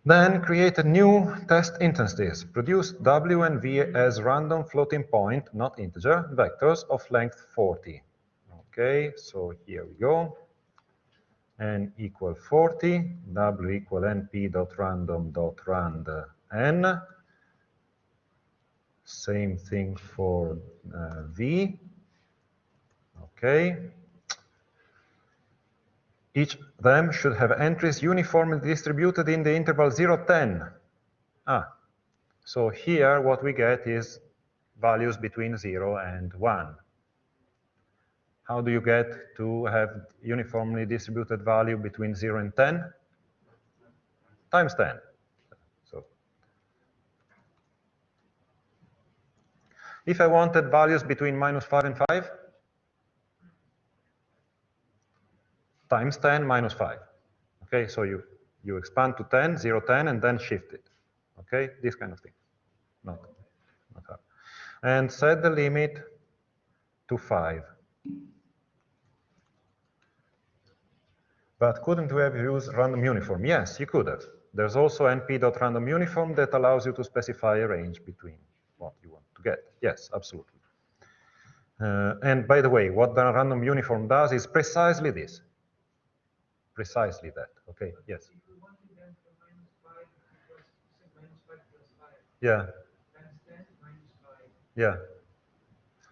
Then create a new test instances. Produce W and V as random floating point, not integer, vectors of length 40. Okay, so here we go. N equal 40, W equal np.random.rand n. Same thing for V. Okay. Each of them should have entries uniformly distributed in the interval 0, 10. So here what we get is values between 0 and 1. How do you get to have uniformly distributed value between 0 and 10? Times 10. So if I wanted values between minus 5 and 5, times 10 minus 5. Okay, so you expand to 10, 0, 10, and then shift it. Okay, this kind of thing. Not hard. And set the limit to 5. But couldn't we have used random uniform? Yes, you could have. There's also np.randomUniform that allows you to specify a range between what you want to get. Yes, absolutely. And by the way, what the random uniform does is precisely this. Precisely that. Okay, yes. If we wanted them for minus 5, because minus 5 plus 5. Yeah. Times 10 minus 5. Yeah.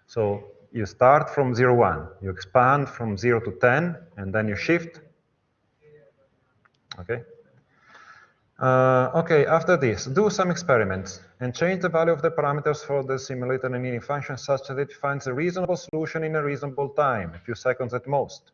So you start from 0, 1. You expand from 0 to 10, and then you shift Okay. Okay, after this, do some experiments and change the value of the parameters for the simulated annealing function such that it finds a reasonable solution in a reasonable time, a few seconds at most.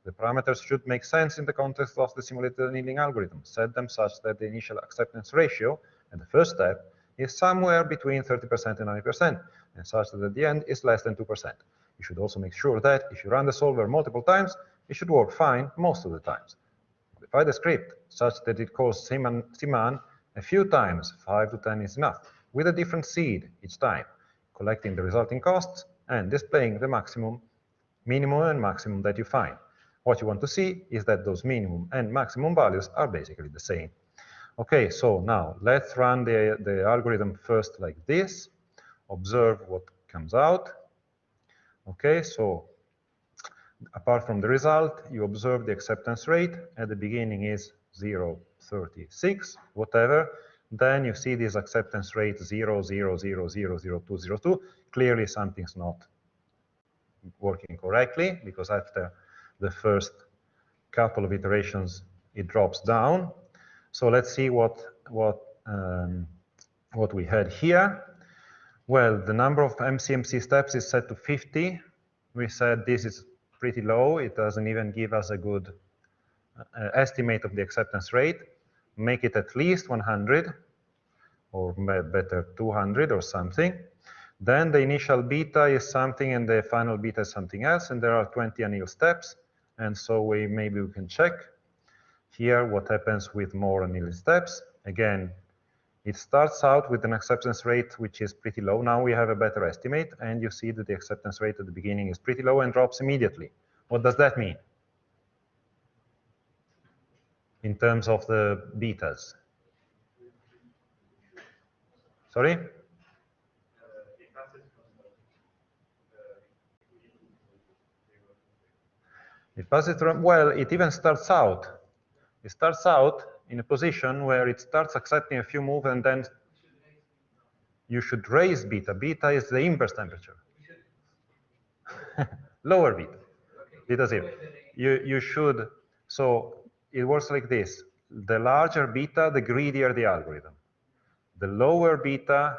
The parameters should make sense in the context of the simulated annealing algorithm. Set them such that the initial acceptance ratio at the first step is somewhere between 30% and 90%, and such that at the end is less than 2%. You should also make sure that if you run the solver multiple times, it should work fine most of the times. Modify the script such that it calls CMAN a few times, 5 to 10 is enough, with a different seed each time, collecting the resulting costs and displaying the minimum and maximum that you find. What you want to see is that those minimum and maximum values are basically the same. Okay, so now let's run the algorithm first like this, observe what comes out. Okay, so apart from the result, you observe the acceptance rate. At the beginning is 0.36, whatever. Then you see this acceptance rate 0.0000202. Clearly something's not working correctly, because after the first couple of iterations, it drops down. So let's see what we had here. Well, the number of MCMC steps is set to 50. We said this is pretty low. It doesn't even give us a good estimate of the acceptance rate. Make it at least 100, or better 200 or something. Then the initial beta is something and the final beta is something else, and there are 20 anneal steps. And so maybe we can check here what happens with more annealing steps. Again, it starts out with an acceptance rate which is pretty low. Now we have a better estimate, and you see that the acceptance rate at the beginning is pretty low and drops immediately. What does that mean in terms of the betas? Sorry? It passes through, well, it even starts out. It starts out in a position where it starts accepting a few moves, and then you should raise beta. Beta is the inverse temperature. Lower beta. Beta 0. You should, so it works like this. The larger beta, the greedier the algorithm. The lower beta,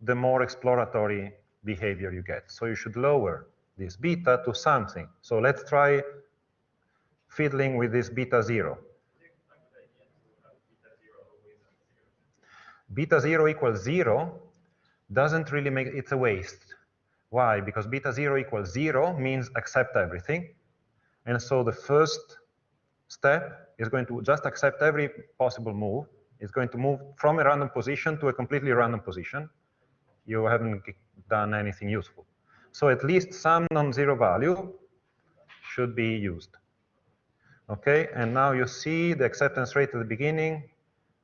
the more exploratory behavior you get. So you should lower this beta to something. So let's try fiddling with this beta 0. Beta 0 equals 0 doesn't really make, it's a waste. Why? Because beta 0 equals 0 means accept everything. And so the first step is going to just accept every possible move. It's going to move from a random position to a completely random position. You haven't done anything useful. So at least some non-zero value should be used. Okay, and now you see the acceptance rate at the beginning,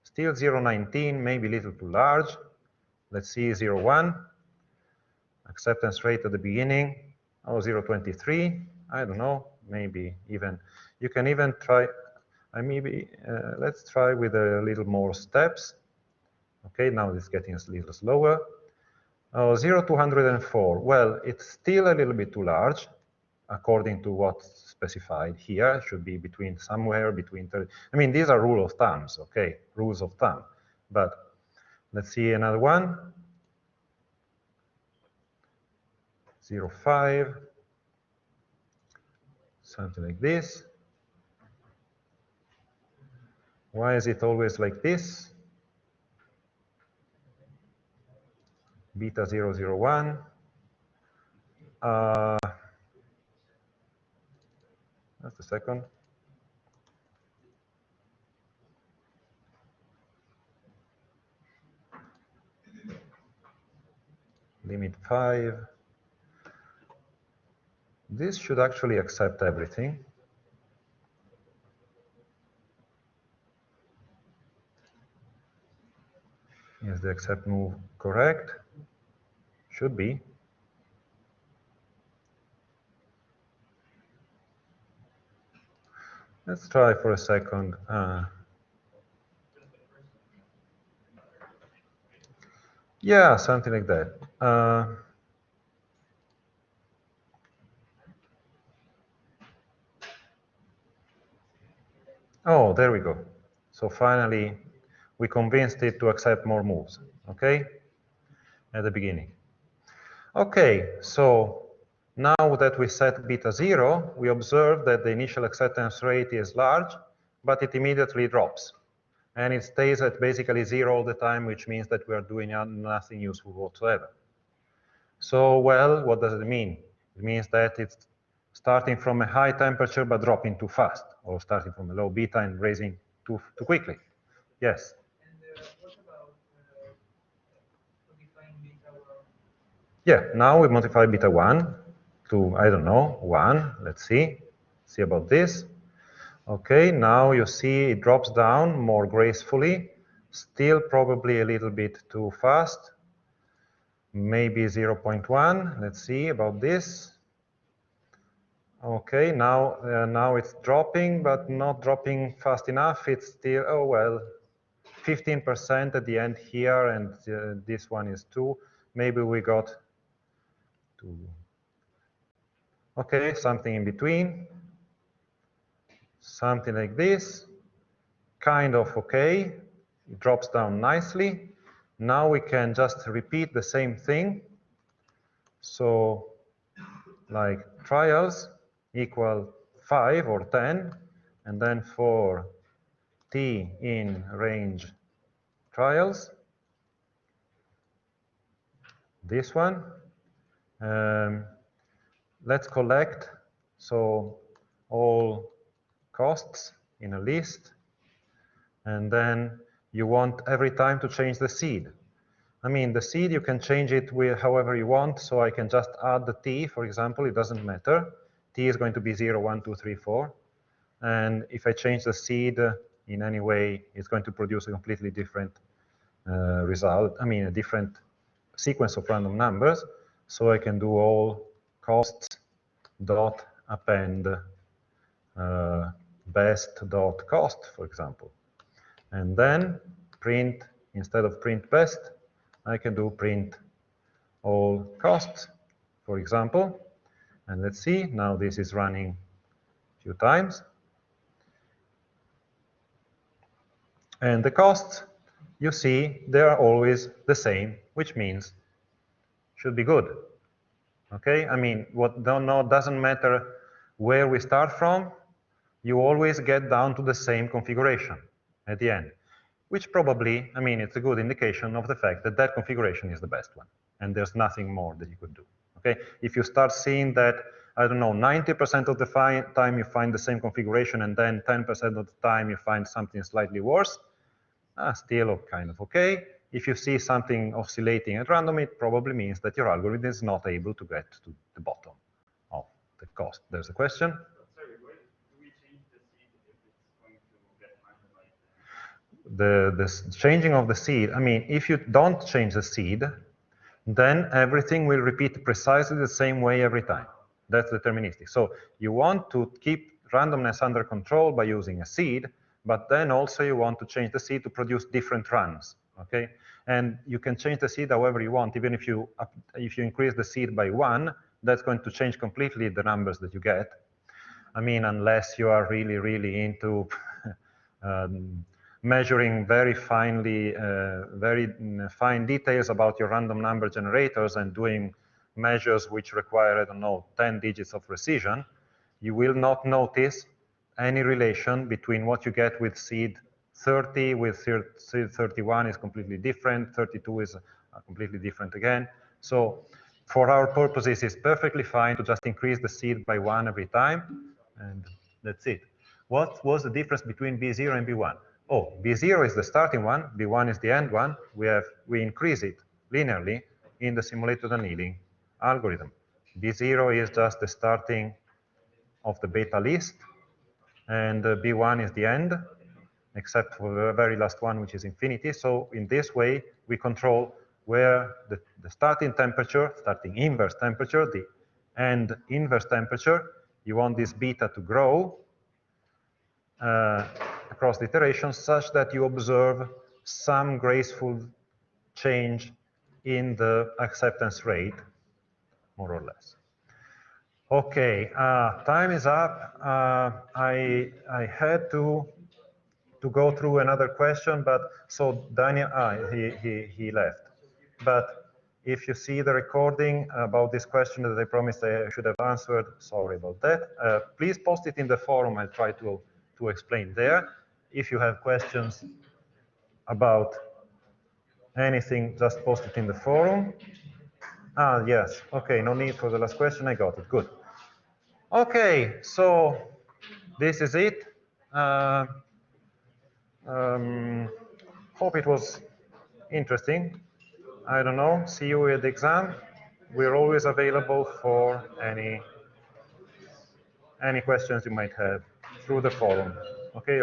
still 0.19, maybe a little too large. Let's see 0.1. Acceptance rate at the beginning, oh, 0.23. I don't know, maybe even, you can even try, let's try with a little more steps. Okay, now it's getting a little slower. Oh, 0.204. Well, it's still a little bit too large, according to what's specified here. It should be between somewhere between 30. I mean, these are rules of thumbs, okay, rules of thumb. But let's see another one. 0.5, something like this. Why is it always like this? Beta 0.01. Just a second. Limit 5. This should actually accept everything. Is the accept move correct? Should be. Let's try for a second. Yeah, something like that. Oh, there we go. So finally, we convinced it to accept more moves, okay, at the beginning. Okay, so now that we set beta 0, we observe that the initial acceptance rate is large, but it immediately drops. And it stays at basically 0 all the time, which means that we are doing nothing useful whatsoever. So, well, what does it mean? It means that it's starting from a high temperature but dropping too fast, or starting from a low beta and raising too quickly. Yes? And what about modifying beta 1? Yeah, now we modify beta 1 to, I don't know, 1. Let's see about this. Okay, now you see it drops down more gracefully, still probably a little bit too fast. Maybe 0.1. Let's see about this. Okay, now it's dropping, but not dropping fast enough. It's still, oh well, 15% at the end here, and this one is 2. Maybe we got 2. Okay, something in between. Something like this. Kind of okay. It drops down nicely. Now we can just repeat the same thing. So, like trials equal 5 or 10, and then for t in range trials, this one, let's collect, so all costs in a list, and then you want every time to change the seed. I mean, the seed, you can change it with however you want, so I can just add the t, for example, it doesn't matter. T is going to be 0, 1, 2, 3, 4. And if I change the seed in any way, it's going to produce a completely different result. I mean, a different sequence of random numbers. So I can do all costs dot append best dot cost, for example. And then print, instead of print best, I can do print all costs, for example. And let's see, now this is running a few times. And the costs, you see, they are always the same, which means should be good. Okay, I mean, what doesn't matter where we start from, you always get down to the same configuration at the end, which probably, I mean, it's a good indication of the fact that that configuration is the best one, and there's nothing more that you could do. Okay, if you start seeing that, I don't know, 90% of the time you find the same configuration, and then 10% of the time you find something slightly worse, still kind of okay. If you see something oscillating at random, it probably means that your algorithm is not able to get to the bottom of the cost. There's a question? Sorry, why do we change the seed if it's going to get randomized? The changing of the seed, I mean, if you don't change the seed, then everything will repeat precisely the same way every time. That's deterministic. So you want to keep randomness under control by using a seed, but then also you want to change the seed to produce different runs, okay? And you can change the seed however you want. Even if you increase the seed by 1, that's going to change completely the numbers that you get. I mean, unless you are really, really into measuring very finely, very fine details about your random number generators and doing measures which require, I don't know, 10 digits of precision, you will not notice any relation between what you get with seed 30 with seed 31 is completely different, 32 is completely different again. So for our purposes, it's perfectly fine to just increase the seed by 1 every time, and that's it. What was the difference between B0 and B1? Oh, B0 is the starting one, B1 is the end one. We increase it linearly in the simulated annealing algorithm. B0 is just the starting of the beta list, and B1 is the end, except for the very last one, which is infinity. So in this way, we control where the starting temperature, starting inverse temperature, the end inverse temperature, you want this beta to grow across the iterations such that you observe some graceful change in the acceptance rate, more or less. Okay, time is up. I had to to go through another question, but so Daniel, he left. But if you see the recording about this question that I promised I should have answered, sorry about that. Please post it in the forum. I'll try to explain there. If you have questions about anything, just post it in the forum. Ah, yes. Okay, no need for the last question. I got it. Good. Okay, so this is it. Hope it was interesting. I don't know. See you at the exam. We're always available for any questions you might have through the forum. Okay.